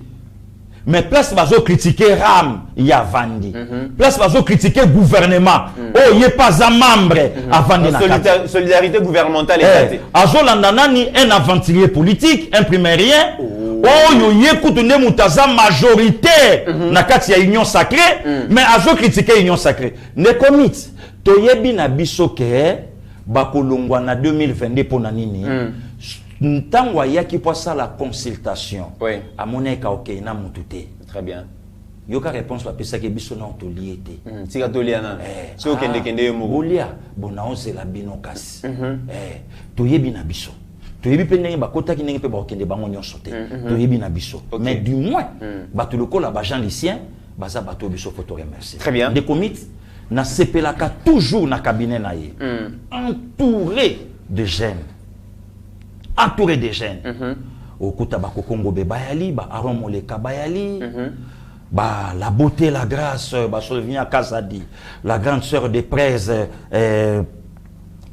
Mais place bazo critiquer Ram ya vandi. Place bazo critiquer gouvernement. Oh yé pas un membre avant de la solidarité gouvernementale étatée. Azo landanani un aventurier politique, imprime rien. Oh yo yé koutune mutaza majorité na kati ya union sacrée, mais azo critiquer union sacrée. Ne commit toyebi na biso ke bakolongwa na 2022 pona nini. Ntango ayaki po ça la consultation. Oui. A moneka ok na mutute. Très bien. Yoka réponse pa pesa ke biso na toliete. Si ka toliana. Si o kende kende mo. Bolia bona ose la binokasi. Toyebi na biso. Toyebi pe ndenge bakota ki ndenge pe ba okende bango nyonso te. Toyebi na biso. Mais du moins bato lokola ba Jean Lucien baza bato biso faut te remercier. Très bien. De comités na sepelaka toujours na cabinet na ye. Entouré de jeunes. Entouré des jeunes. Au Kouta Bakokongo Bayali, Aaron Moleka Bayali, la beauté, la grâce, Solvia Kazadi, la grande sœur des prêtres,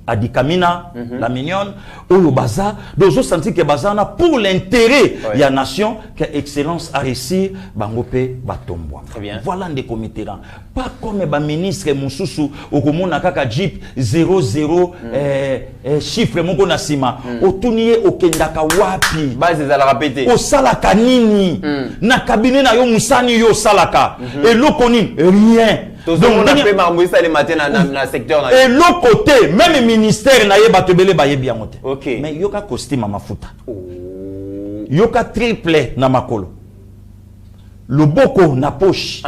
Adi Kamina, la mignonne, Olo Baza, nous avons senti que Bazana, pour l'intérêt de la nation, que Excellence a réussi, Bangope Batomboa. Très bien. Voilà des comités là. Pas comme le ministre Moussoussou, au Komona Kaka Jeep 00, chiffre Mongo Nasima, au Tounier, au Kendaka Wapi, base à la répéter, au Salaka Nini, na cabinet na yo Moussani yo Salaka, et l'Okoni, rien. Donc, on a fait marmouiller les matins dans le secteur. Et l'autre côté, même le ministère n'a pas de baye bien monté. Ok. Mais yoka costume à ma fouta. Yoka triple na makolo. Le boko na poche.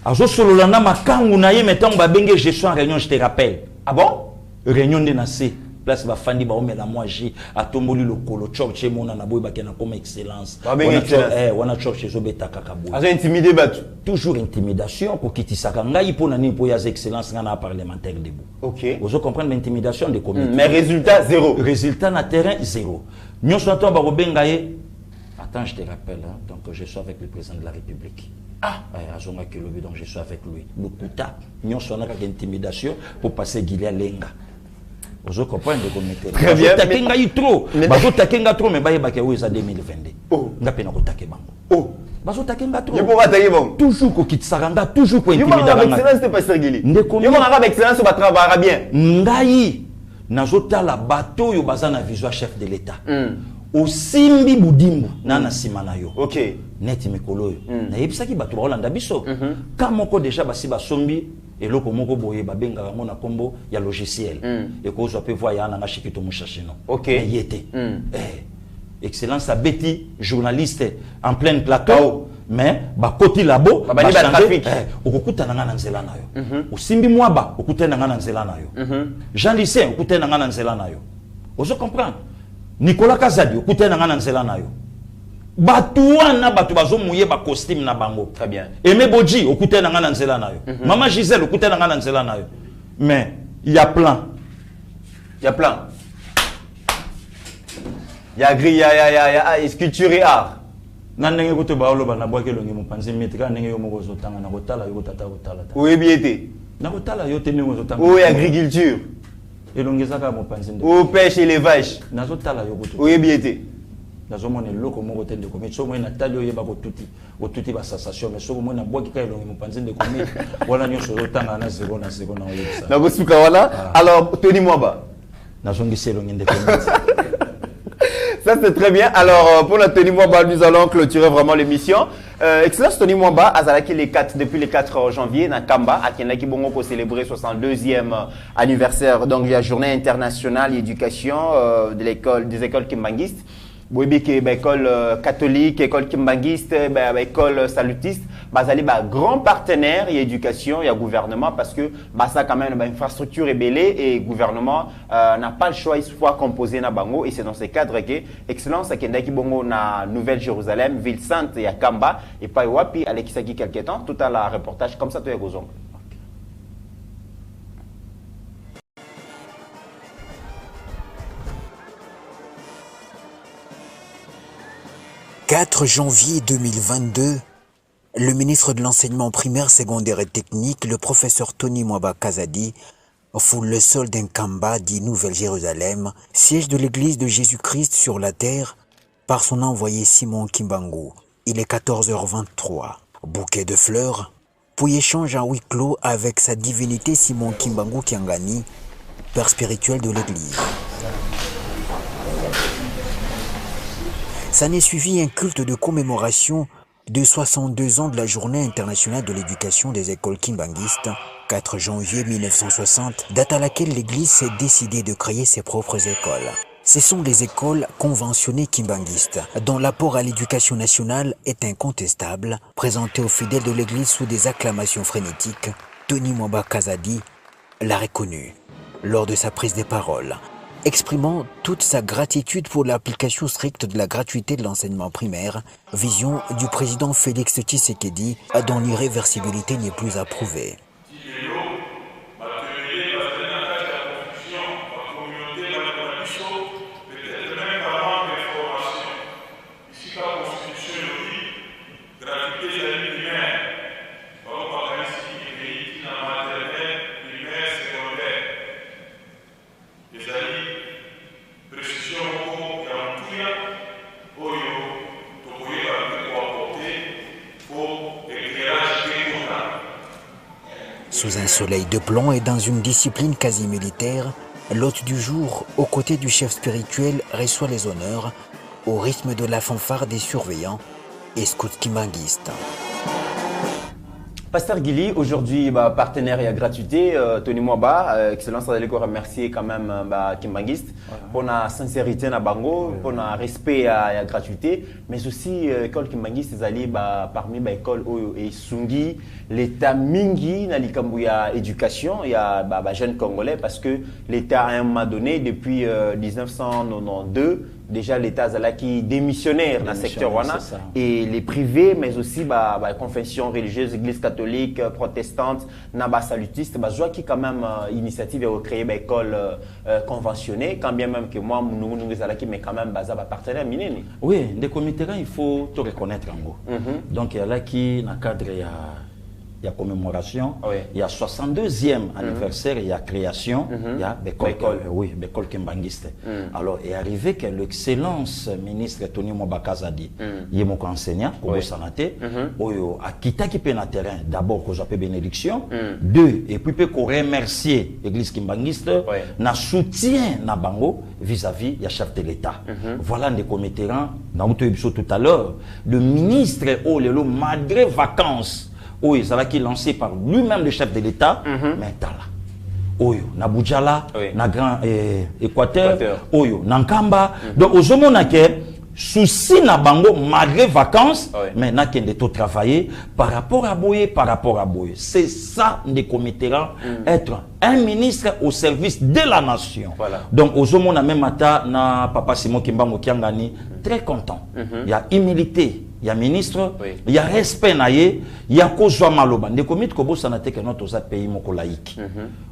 Azo solo la na makangu na ye mettons ba benge gestion en réunion, je te rappelle. Ah bon? Réunion de nacé. Place ba fandi ba omela moaji atomboli le kolo church mona na boy ba kena comme excellence. Wana church zo betaka kaboy. Azo intimider batu. Toujours intimidation pour kitisaka ngai pona ni po ya excellence ngana parlementaire debout. OK. Vous comprendre l'intimidation des communes. Mais résultat zéro. Résultat na terrain zéro. Nyon soto ba robenga ye. Attends, je te rappelle hein, donc je suis avec le président de la République. Azonga Kilobi, donc je suis avec lui. Le Kouta, nyon sona ka intimidation pour passer Gilia Lenga. Vous comprenez le comité. Très bien. Takenga yi trop. Bazo takenga trop mais baye bake oui ça 2022. Nga pena ko take bango. Bazo takenga trop. Yebo batake bango. Toujours ko kitsaranga, toujours ko intimider. Yebo excellence c'était pas Sergeli. Yebo nga excellence ba travailler bien. Ngai nazota la bateau yo bazana visuel chef de l'état. Osimbi budimbu na simana yo. OK. Neti mikolo yo. Na yebisaki bato ba Holanda biso. Kamoko déjà basi basombi et loko moko boye babenga ngo na kombo ya logiciel. Et ko zo peut voir ya na chikito mushashino. OK. Yete. Excellence a beti journaliste en plein plateau. Mais ba koti labo ba trafic. Okukuta na ngana nzela na yo. Osimbi mwaba okuta na ngana nzela na yo. Jean Lucien okuta na ngana nzela na yo. Ozo comprendre? Nicolas Kazadi okuta na ngana nzela na yo. Batu wana batu bazo mouye ba costume na bango. Très bien. Aimé Bodji okuta na ngana nzela na yo. Maman Gisèle okuta na ngana nzela na yo. Mais il y a plein. Il y a plein. Il y a gris, il y a sculpture et art. Nandenge koto ba oloba na bwake longi mupanzi metra ndenge yo moko zotanga na kotala yo tata kotala. Oui biété. Na kotala yo tene ngo zotanga. Oui agriculture. Elongezaka mupanzi ndenge. Au pêche et l'élevage. Na zotala yo koto. Oui biété. Na zomone loko moko tende ko metso mo na tali yo yeba ko tuti ba sensation mais soko mo na bwake ka elongi mupanzi ndeko mi wala nyonso zotanga na 0 na 0 na oyebisa. Na bosuka wala. Alors Tony Mwamba. Na zongisi elongi ndeko. Ça c'est très bien. Alors pour la Tony Mwamba, nous allons clôturer vraiment l'émission. Excellence Tony Mwamba, Azalaki depuis les 4 janvier, na Kamba, à Kenaki Bongo pour célébrer 62e anniversaire donc la journée internationale d'éducation des écoles kimbanguistes. Oui, que l'école catholique, l'école kimbanguiste, l'école salutiste, bazali grand partenaire et éducation et gouvernement parce que ça quand même infrastructure est belée et gouvernement n'a pas le choix, il faut composer na bango et c'est dans ces cadres que excellence à Kendaki Bongo na Nouvelle-Jérusalem, ville sainte et à Kamba et pas wapi Alexaki quelque temps tout à la reportage comme ça tu es gozong. 4 janvier 2022, le ministre de l'enseignement primaire, secondaire et technique, le professeur Tony Mwaba Kazadi, foule le sol d'Nkamba, dit Nouvelle-Jérusalem, siège de l'église de Jésus-Christ sur la terre, par son envoyé Simon Kimbangu. Il est 14h23. Bouquet de fleurs, puis échange en huis clos avec sa divinité Simon Kimbangu Kiangani, père spirituel de l'église. Ça n'est suivi un culte de commémoration de 62 ans de la Journée internationale de l'éducation des écoles kimbanguistes, 4 janvier 1960, date à laquelle l'Église s'est décidée de créer ses propres écoles. Ce sont les écoles conventionnées kimbanguistes, dont l'apport à l'éducation nationale est incontestable, présenté aux fidèles de l'Église sous des acclamations frénétiques. Tony Mwaba Kazadi l'a reconnu lors de sa prise de parole, exprimant toute sa gratitude pour l'application stricte de la gratuité de l'enseignement primaire, vision du président Félix Tshisekedi, dont l'irréversibilité n'est plus approuvée. Sous un soleil de plomb et dans une discipline quasi militaire, l'hôte du jour, aux côtés du chef spirituel, reçoit les honneurs au rythme de la fanfare des surveillants et scouts kimbanguistes. Pasteur Guili, aujourd'hui, partenaire et à gratuité, Tony Mwaba, Excellence, vous allez remercier quand même Kimbanguiste pour la sincérité na bango, pour le respect à la gratuité, mais aussi l'école Kimbanguiste, vous allez parmi les écoles et Sungi, l'État Mingi, na likambuya éducation, il y a jeunes Congolais parce que l'État à un moment donné, depuis 1992, déjà l'État qui démissionnaire dans le secteur Wana et les privés, mais aussi confessions religieuses, église catholique, protestante, naba salutiste, qui quand même initiative à créer une école conventionnée, quand bien même que moi, nous mais quand même partenaire miné. Oui, des comités, il faut tout reconnaître en gros. Donc il y a là qui dans le cadre il y a commémoration, il y a 62e anniversaire, il y a création, il y a l'école kimbanguiste. Alors, il est arrivé que l'excellence ministre Tony Mwaba Kazadi, il est mon enseignant, pour le sanaté, a quitté qui peut na terrain, d'abord que j'appelle bénédiction, deux, et puis qu'on remercier l'église kimbanguiste, na soutien na bango vis-à-vis du chef de l'État. Voilà des comités, dans tout à l'heure, le ministre, malgré vacances, oui, ça va qui est lancé par lui-même le chef de l'État, mais Tala. Oyo, na Boudjala, na Grand Équateur, Oyo, na Nkamba. Donc, au moment où souci na bango malgré vacances, mais na kende to travailler par rapport à Boye, C'est ça des comités être un ministre au service de la nation. Donc, au moment où même matin, na Papa Simon Kimbangu Kiangani, très content. Il y a humilité. Il y a ministre, il y a respect naïe, il y a kozwa maloba. Des comités kobo sanate que notre pays moko laïque.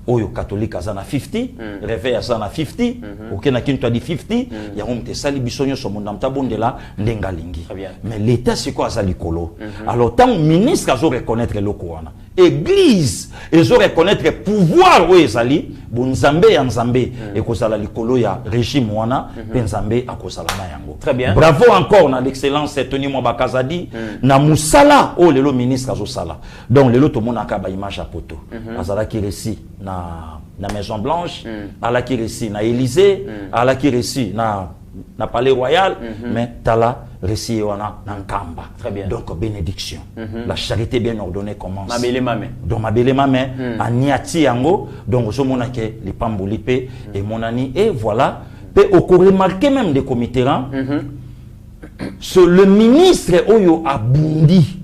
Oyo catholique azana 50, réveil azana 50, ok na kinto di 50, il y a umte sali bisonyo so mondamta bondela ndengalingi. Mais l'état c'est quoi azali kolo? Alors tant ministre azo reconnaître le koana. Église, ils ont reconnaître le pouvoir où ils allaient, Nzambe ya Nzambe, et kozala likolo ya régime wana, Nzambe a kozala na yango. Très bien. Bravo encore na l'excellence Tony Mwaba Kazadi, na musala oh lelo ministre azo sala. Donc lelo to mona ka ba image à poto. Azala ki récit na Maison Blanche, ala ki récit na Élysée, ala ki récit na Palais Royal, mais tala récit wana na Nkamba. Très bien. Donc bénédiction. La charité bien ordonnée commence. Mabele mame. Donc mabele mame aniati yango, donc zo mona ke li pamboli pe et monani et voilà, pe au remarquer même des comités le ministre Oyo a bondi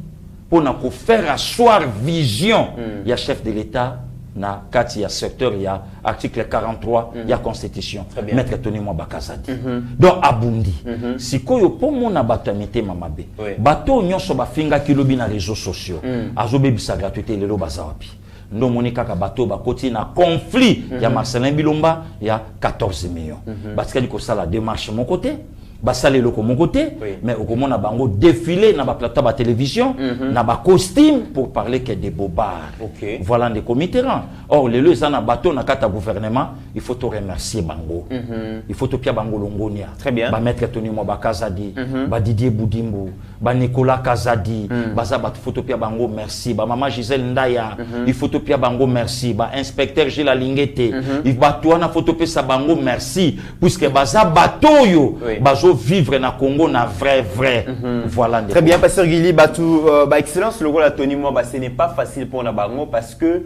pour faire asseoir vision. Il y a chef de l'État, na kati ya secteur, il y a article 43, il y a constitution. Maître Tony Mwaba Kazadi. Donc a bondi. Si koyo po mona batamite mamabe. Bato nyonso ba finga kilobi na réseaux sociaux. Azobe bisa gratuité lelo bazawapi. Ndo monika ka bato ba koti na conflit. Il y a Marcelin Bilomba, il y a 14 millions. Parce que ko sala démarche mon côté. basale loko mon côté, mais au comment na bango défilé na ba plateau ba télévision, na ba costume pour parler que des bobards. Voilà des comitéran. Or les ça na bateau na kata gouvernement, il faut te remercier bango. Il faut te pia bango longonia. Très bien. Ba maître Tony Mo ba Kazadi, ba Didier Boudimbo, ba Nicolas Kazadi, ba za ba photo pia bango merci, ba maman Gisèle Ndaya, il faut te pia bango merci, ba inspecteur Gilles Alingete, il ba toi na photo pia sa bango merci, puisque ba za bateau yo, ba vivre na Congo na vrai. Voilà. Très bien, Pasteur Guili, excellence, le rôle à Tony Mo, ce n'est pas facile pour la Bango parce que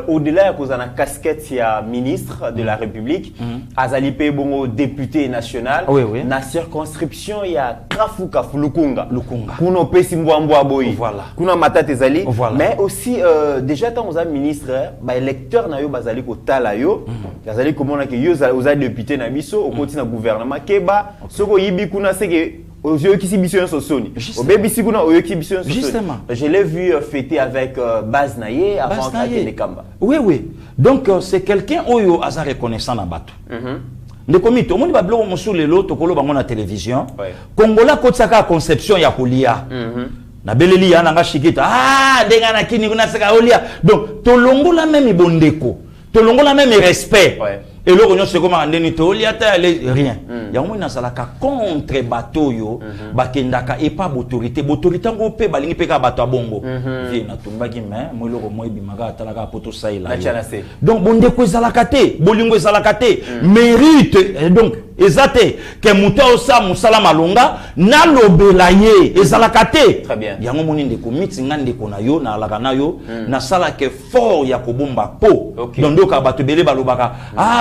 au-delà de la casquette, il y a ministre de la République, Azali Bongo député national, na circonscription, il y a Krafuka Lukunga. Kuno Pesi Mbouamboua Boy. Voilà. Kuna Matate Zali. Mais aussi, déjà, quand on a ministre, électeur na yo bazali ko tala yo, bazali comment on a que yo za député na biso au côté na gouvernement keba soko yibi kuna seke aux yeux qui s'y sont soni. Au bébé si kuna aux yeux qui s'y sont soni. Justement. Je l'ai vu fêter avec Baz Naye avant de les Kamba. Oui. Donc c'est quelqu'un oyo asa reconnaissant na bato. Le comité, au monde va bloquer sur les lots, tokolo bango na télévision. Congola kotsaka conception ya kolia. Na beleli ya nanga shikita. Denga na kini kuna saka olia. Donc tolongola même ibondeko. Tolongola même respect. Et le rognon c'est comme un rien. Il y a un salaka contre bateau yo, bakendaka et pas autorité. Autorité ngo pe balingi peka bateau bongo. Vie na tumba ki mais moi le romo ebimaka talaka poto saila. Donc bonde ko zalakate, bolingo zalakate mérite donc ezate que muta osa musala malonga na lobelaye ezalakate. Très bien. Yango moni ndeko miti ngande ko na yo na alaka na yo na sala ke fort ya kobomba po. Donc doka bato bele balobaka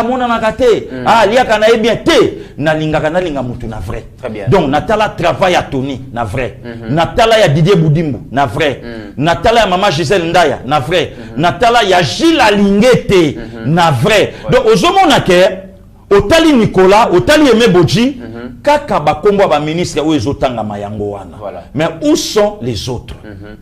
mona nakate liaka na bien te na lingaka na linga mutu na vrai. Très bien. Donc natala travail à Tony na vrai. Natala ya Didier Boudimbo na vrai. Natala ya maman Gisèle Ndaya na vrai. Natala ya Gilles Alingete na vrai. Donc ozomona ke otali Nicolas, otali Aimé Bodji, kaka bakombo ba ministre ou ezotanga mayango wana. Mais où sont les autres?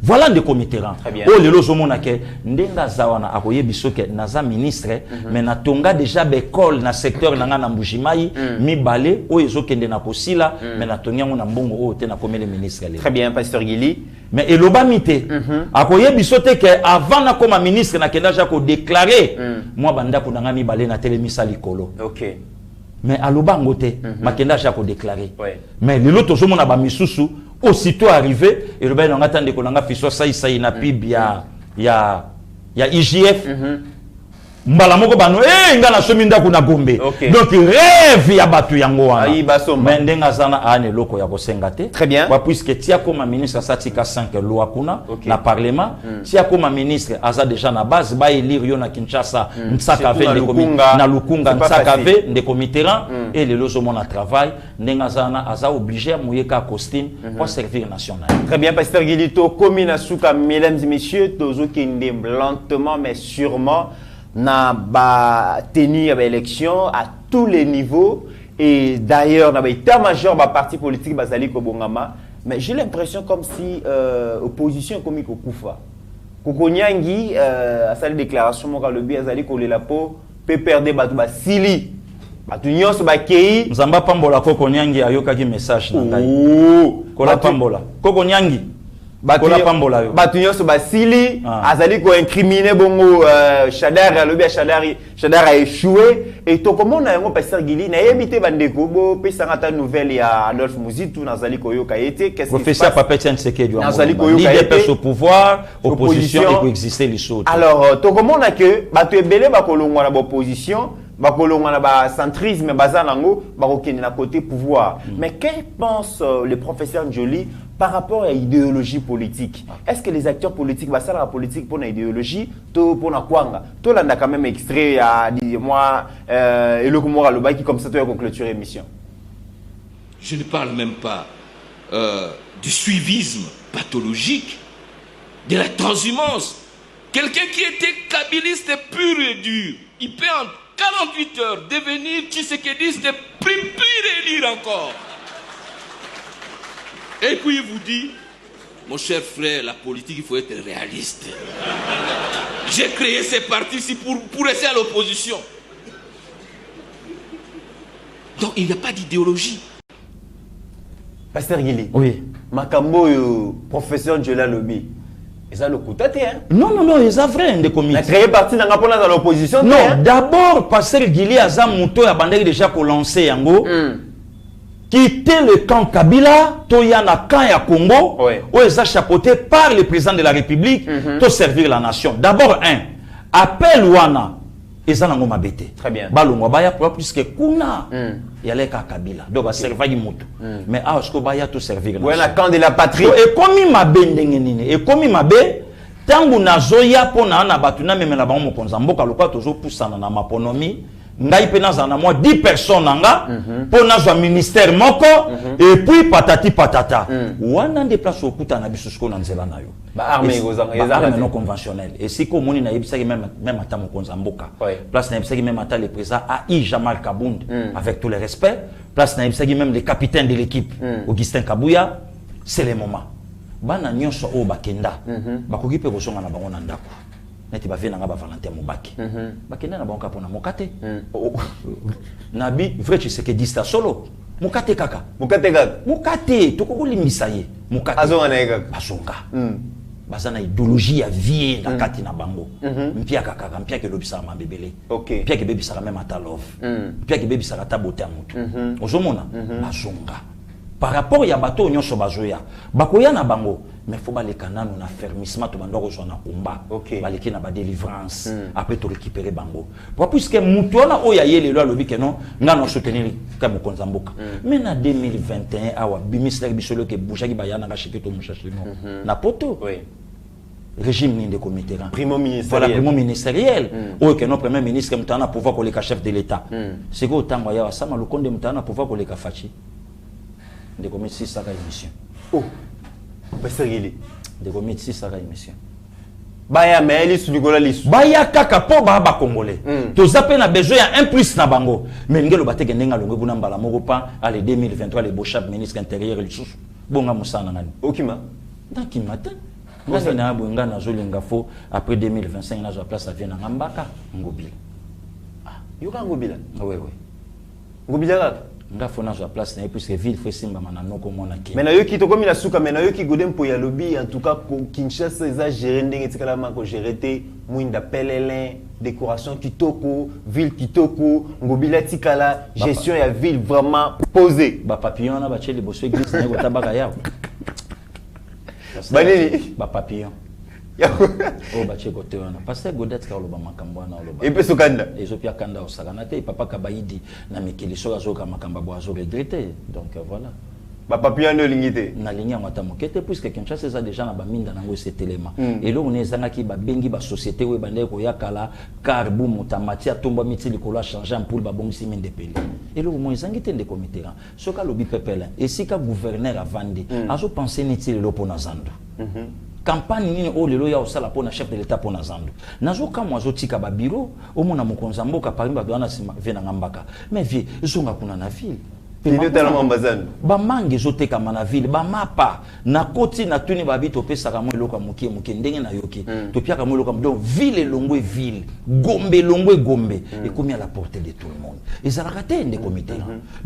Voilà des comités. Oh lelo zomona ke ndenga zawana akoye biso ke naza ministre mais na tonga déjà l'école na secteur nanga na Mbujimai mi balé o ezokende na kosila mais na tonyango na mbongo o te na komele ministre. Très bien, Pasteur Guili. Mais eloba mité akoye biso te ke avant na koma ministre na kenda jako déclarer moi banda ko nanga mi balé na telemisa likolo. OK. Mais aloba ngote makenda jako déclarer. Mais le lot ozomona ba misusu aussitôt arrivé et le ben on attendait qu'on a fait ça na pib ya IGF mbala moko bano ngana sominda kuna gombe. Donc rêve ya batu yango wana mais ndenga zana ane loko ya kosengate. Très bien. Puisque tia comme ministre satika 5 loi kuna na parlement tia comme ministre aza déjà na base ba élire yo na Kinshasa nsaka ve na Lukunga nsaka ve de comiteran et le lozo na travail ndenga zana aza obligé à mouiller ka costume pour servir national. Très bien, Pasteur Guilito Komina Souka, mesdames et messieurs, tozo kende lentement mais sûrement na ba tenir l'élection à tous les niveaux et d'ailleurs na ba état-major ba parti politique bazali ko bongama mais j'ai l'impression comme si opposition comme ko kufa kokonyangi a sali déclaration mo ka lobi azali ko lela po pe perdre batu ba sili batu nyonso ba kei nzamba pambola kokonyangi ayokaki message na ngai kola pambola kokonyangi batu nyonso basili azali ko incriminer bongo Chadar lobi Chadar a échoué et to comment na yango Pasteur Guili na yebite bandeko bo pesa ngata nouvelle ya Adolphe Muzitu nazali ko yoka ete qu'est-ce qui se passe Papa Tian Tshisekedi nazali ko yoka ete au pouvoir opposition et coexister les choses. Alors to comment na que batu ebele ba kolongwa na opposition bakolonga na ba centrisme bazanango bakokende na côté pouvoir. Mais que pense le professeur Njoli par rapport à l'idéologie politique? Est-ce que les acteurs politiques basent la politique pour une idéologie to pour na kwanga to là on a quand même extrait à moi et le Komora Loba qui comme ça tu as clôturer l'émission. Je ne parle même pas du suivisme pathologique, de la transhumance. Quelqu'un qui était kabiliste pur et dur, il peut en 48 heures devenir tshisekédiste pur et lire encore. Et puis il vous dit, mon cher frère, la politique, il faut être réaliste. J'ai créé ces partis-ci pour rester à l'opposition. Donc il n'y a pas d'idéologie. Pasteur Gili. Oui. Makambo, professeur Jola Lobby. Et ça le coûte, hein? Non, ils ont vrai des comités. Créé parti dans l'opposition. Non, d'abord, Pasteur Gili a Zamouto a bandé déjà pour lancer Yango. Quitter le camp Kabila, Toyana camp ya Congo, où ils ont chapeauté par le président de la République pour servir la nation. D'abord, appel Wana. Ils ont un bête. Très bien. Balongo baya plus que Kuna. Il y a les Kabila. Donc, va servir Moto. Mais à ce que baya tout servir. Oui, la camp de la patrie. Et comme ma bendengeni, et comme ma bé, tangu na zoya pona na batuna même la bango konzamboka lokwa toujours poussana na maponomi. Ngai pe nazana moi 10 personnes nga pona zo ministère moko et puis patati patata. Wana déplace au kuta na bisusko na nzela na yo. Ba armée gozanga armée non conventionnelle. Et si ko moni na yebisa même ata mo konzamboka. Place na yebisa même ata le président AI Jamal Kabound avec tout le respect. Place na yebisa même le capitaine de l'équipe Augustin Kabouya, c'est le moment. Bana nyonso o bakenda. Bakoki pe kosonga na bango na ndako. Neti ba vena nga ba Valentin Mobaki. Bakenda na bango kapona mokate. Nabi vrai tu sais que dista solo. Mokate kaka. Mokate to ko limbisa ye. Mokate. Azonga na kaka. Basonga. Bazana idéologie ya vie na kati na bango. Mpia kaka, mpia ke lobisa ma bebele. Mpia ke bebisa même ata love. Mpia ke bebisa ta beauté à mutu. Ozomona basonga. Par rapport à bateau nyonso bazoya bakoya na bango mais faut baleka nanu na fermissement to bando ko na combat baleki na ba délivrance après to récupérer bango pour puisque mutu na oya yele lo lobi ke non ngana soutenir comme konzamboka mais na 2021 awa bimisla bisolo ke boujaki bayana ga chiketo mushashimo na poto régime ni de comité primo ministériel voilà primo ministériel o que non premier ministre mutana pouvoir ko le chef de l'état c'est ko tango ya sama le konde mutana pouvoir ko le fachi de commettre 6 émission. Oh, Pasteur Gili. De commettre 6 émission. Baya mais sur Nicolas Lisu. Baya kaka po ba congolais. To zape na besoin ya 1 plus na bango. Mais ngelo bateke ndenga longo buna mbala moko pa allez 2023 les Bochab ministre intérieur Lisu. Bonga musana ngani. Okima. Dans matin. Ngana na bonga na zolinga fo après 2025 na zo place à vient na ngambaka ngobila. Ah, yoka ngobila. Oui. Ngobila nga fona zo place na puisque ville fait simba manano ko mona ki mais na yo ki to komi la suka mais na yo ki godem po ya lobby en tout cas Kinshasa eza gérer ndenge tikala ma ko gérer te mwinda pelelin décoration kitoko ville kitoko ngobila tikala gestion ya ville vraiment posée ba papillon na ba cheli boso église na ko tabaka yao banini ba papillon oh bache côté wana parce que Godet ka loba makambo na loba et peso kanda ezopia kanda osakana te papa kabaidi na mikeli so azoka makamba bo azo regretter donc voilà ba papillon no lingité na linya ngata mokete puisque Kinshasa eza déjà na ba minda nango esetelema et là on ezanga ki ba bengi ba société we bande ko yakala carbu mutamati atomba miti likolo changer ampoule ba bongisi mende pele et là mo ezangi te de comité soka lobi pepela et si ka gouverneur avandi azo penser neti le lopona zando campagne nini o lelo ya osala pona chef de l'état pona zando nazo kamwa zo tika ba bureau o mona mokonza mboka parimba doana sima vena ngambaka mais vie zonga kuna na ville ba mangi zo teka mana ville ba mapa na koti na tuni ba bito pesa ka mo loka mukie ndenge na yoki to pia ka mo loka donc ville longwe ville gombe longwe gombe et comme à la portée de tout le monde et ça rakate ndé comité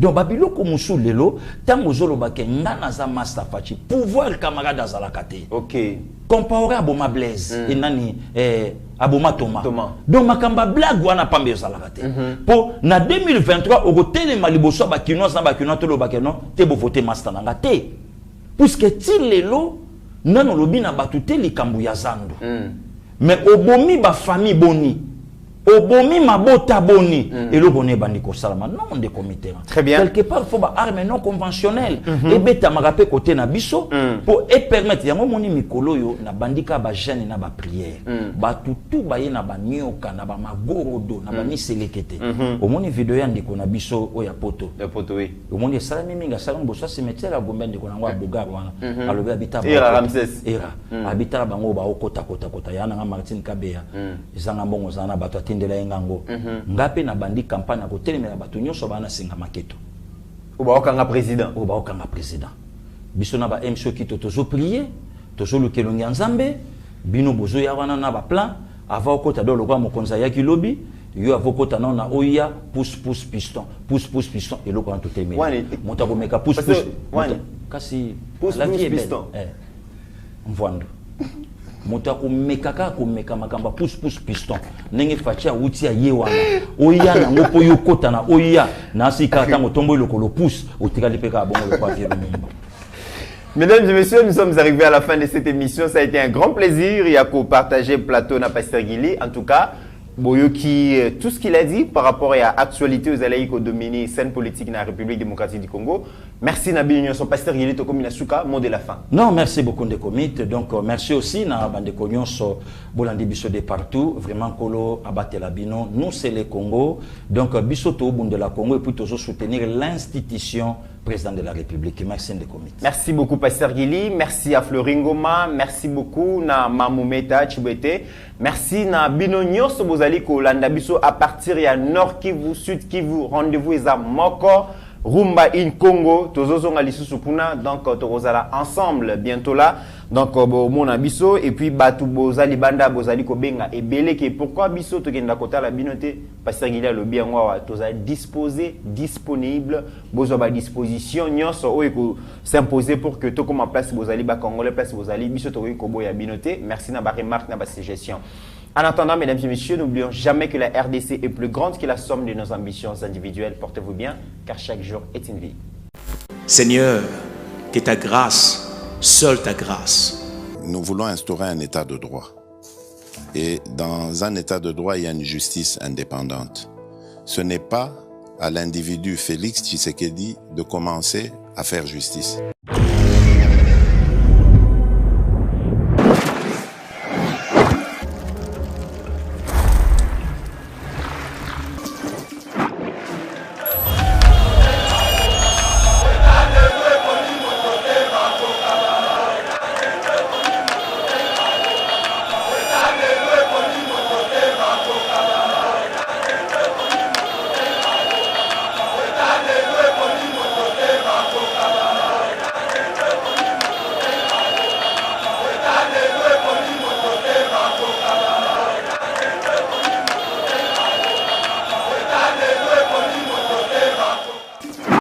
donc ba biloko musu lelo tango zo lobake ngana za master fachi pouvoir camarade azalakate comparé à Boma Blaise et nani Aboma Thomas. Donc makamba blague wana pambe yozalaka te. Po na 2023 au côté de Maliboso bakinois na bakinois to lo bakeno te bo voter master nanga te. Puisque ti lelo nano lobi na batute likambu ya zando. Mais obomi ba famille boni. Obomi mabota boni et le bonnet bandiko salama non de comité. Très bien. Quelque part faut ba arme non conventionnelle et beta marape côté na biso pour et permettre yango moni mikolo yo na bandika ba jeune na ba prière. Ba tutu ba ye na ba nyoka na ba magorodo na ba miselekete. Au moni vidéo ya ndiko na biso o ya poto. Ya poto oui. Au moni salami minga salami bosa cimetière gombe ndiko na ngwa bugar wana. Alobi habita ba. Era Ramses. Era. Habita bango ba okota kota yana nga Martin Kabeya. Izanga mbongo zana bato ndela engango ngape na bandi campagne ko telemela bato nyonso bana singa maketo oba okanga président biso na ba MSO ki tozo prier tozo lukelongi nzambe bino bozo ya wana na ba plan avant okota do lokwa mokonza ya kilobi yo avokota na oya pousse piston et loko anto temela monta ko meka pousse kasi la vie est belle. Mvwando moto akomekaka akomeka makamba pousse piston ndenge faci awuti ya ye wana oya nango mpo yo kota na oya na asika ntango tombo lokolo pousse otikali mpe kaka bongo lokwa vie lumumba. Mesdames et messieurs, nous sommes arrivés à la fin de cette émission. Ça a été un grand plaisir. Il y a qu'au partager plateau na Pasteur Guili. En tout cas, Boyoki, tout ce qu'il a dit par rapport à l'actualité aux Alaïques au dominé scène politique dans la République démocratique du Congo. Merci Nabil Nyonso, Pasteur Guili Tokomi Nasuka, mot de la fin. Non, merci beaucoup de comites. Donc merci aussi na bande Nyonso Bolandi biso de partout. Vraiment Kolo abatte la bino. Nous c'est le Congo. Donc biso to de la Congo et puis toujours soutenir l'institution président de la République. Merci de comites. Merci beaucoup Pasteur Guili. Merci à Floringoma. Merci beaucoup na Mamoumeta Chibete. Merci na bino Nyonso Bozali Kolanda biso à partir ya Nord Kivu, Sud Kivu. Rendez-vous est à Moko. Rumba in Congo, tozozonga lisusu kuna, donc tozala ensemble bientôt là, donc mon abisso et puis batu bozali banda bozali kobenga et belé que pourquoi biso tokenda kota la binote Pasteur Guili le bien ngwa tozali disposé disponible bozo ba disposition nyonso o eko s'imposer pour que to comme place bozali ba congolais place bozali biso tokoki koboya binote. Merci na ba remarque na ba suggestion. En attendant, mesdames et messieurs, n'oublions jamais que la RDC est plus grande que la somme de nos ambitions individuelles. Portez-vous bien, car chaque jour est une vie. Seigneur, que ta grâce, seule ta grâce. Nous voulons instaurer un état de droit. Et dans un état de droit, il y a une justice indépendante. Ce n'est pas à l'individu Félix Tshisekedi de commencer à faire justice.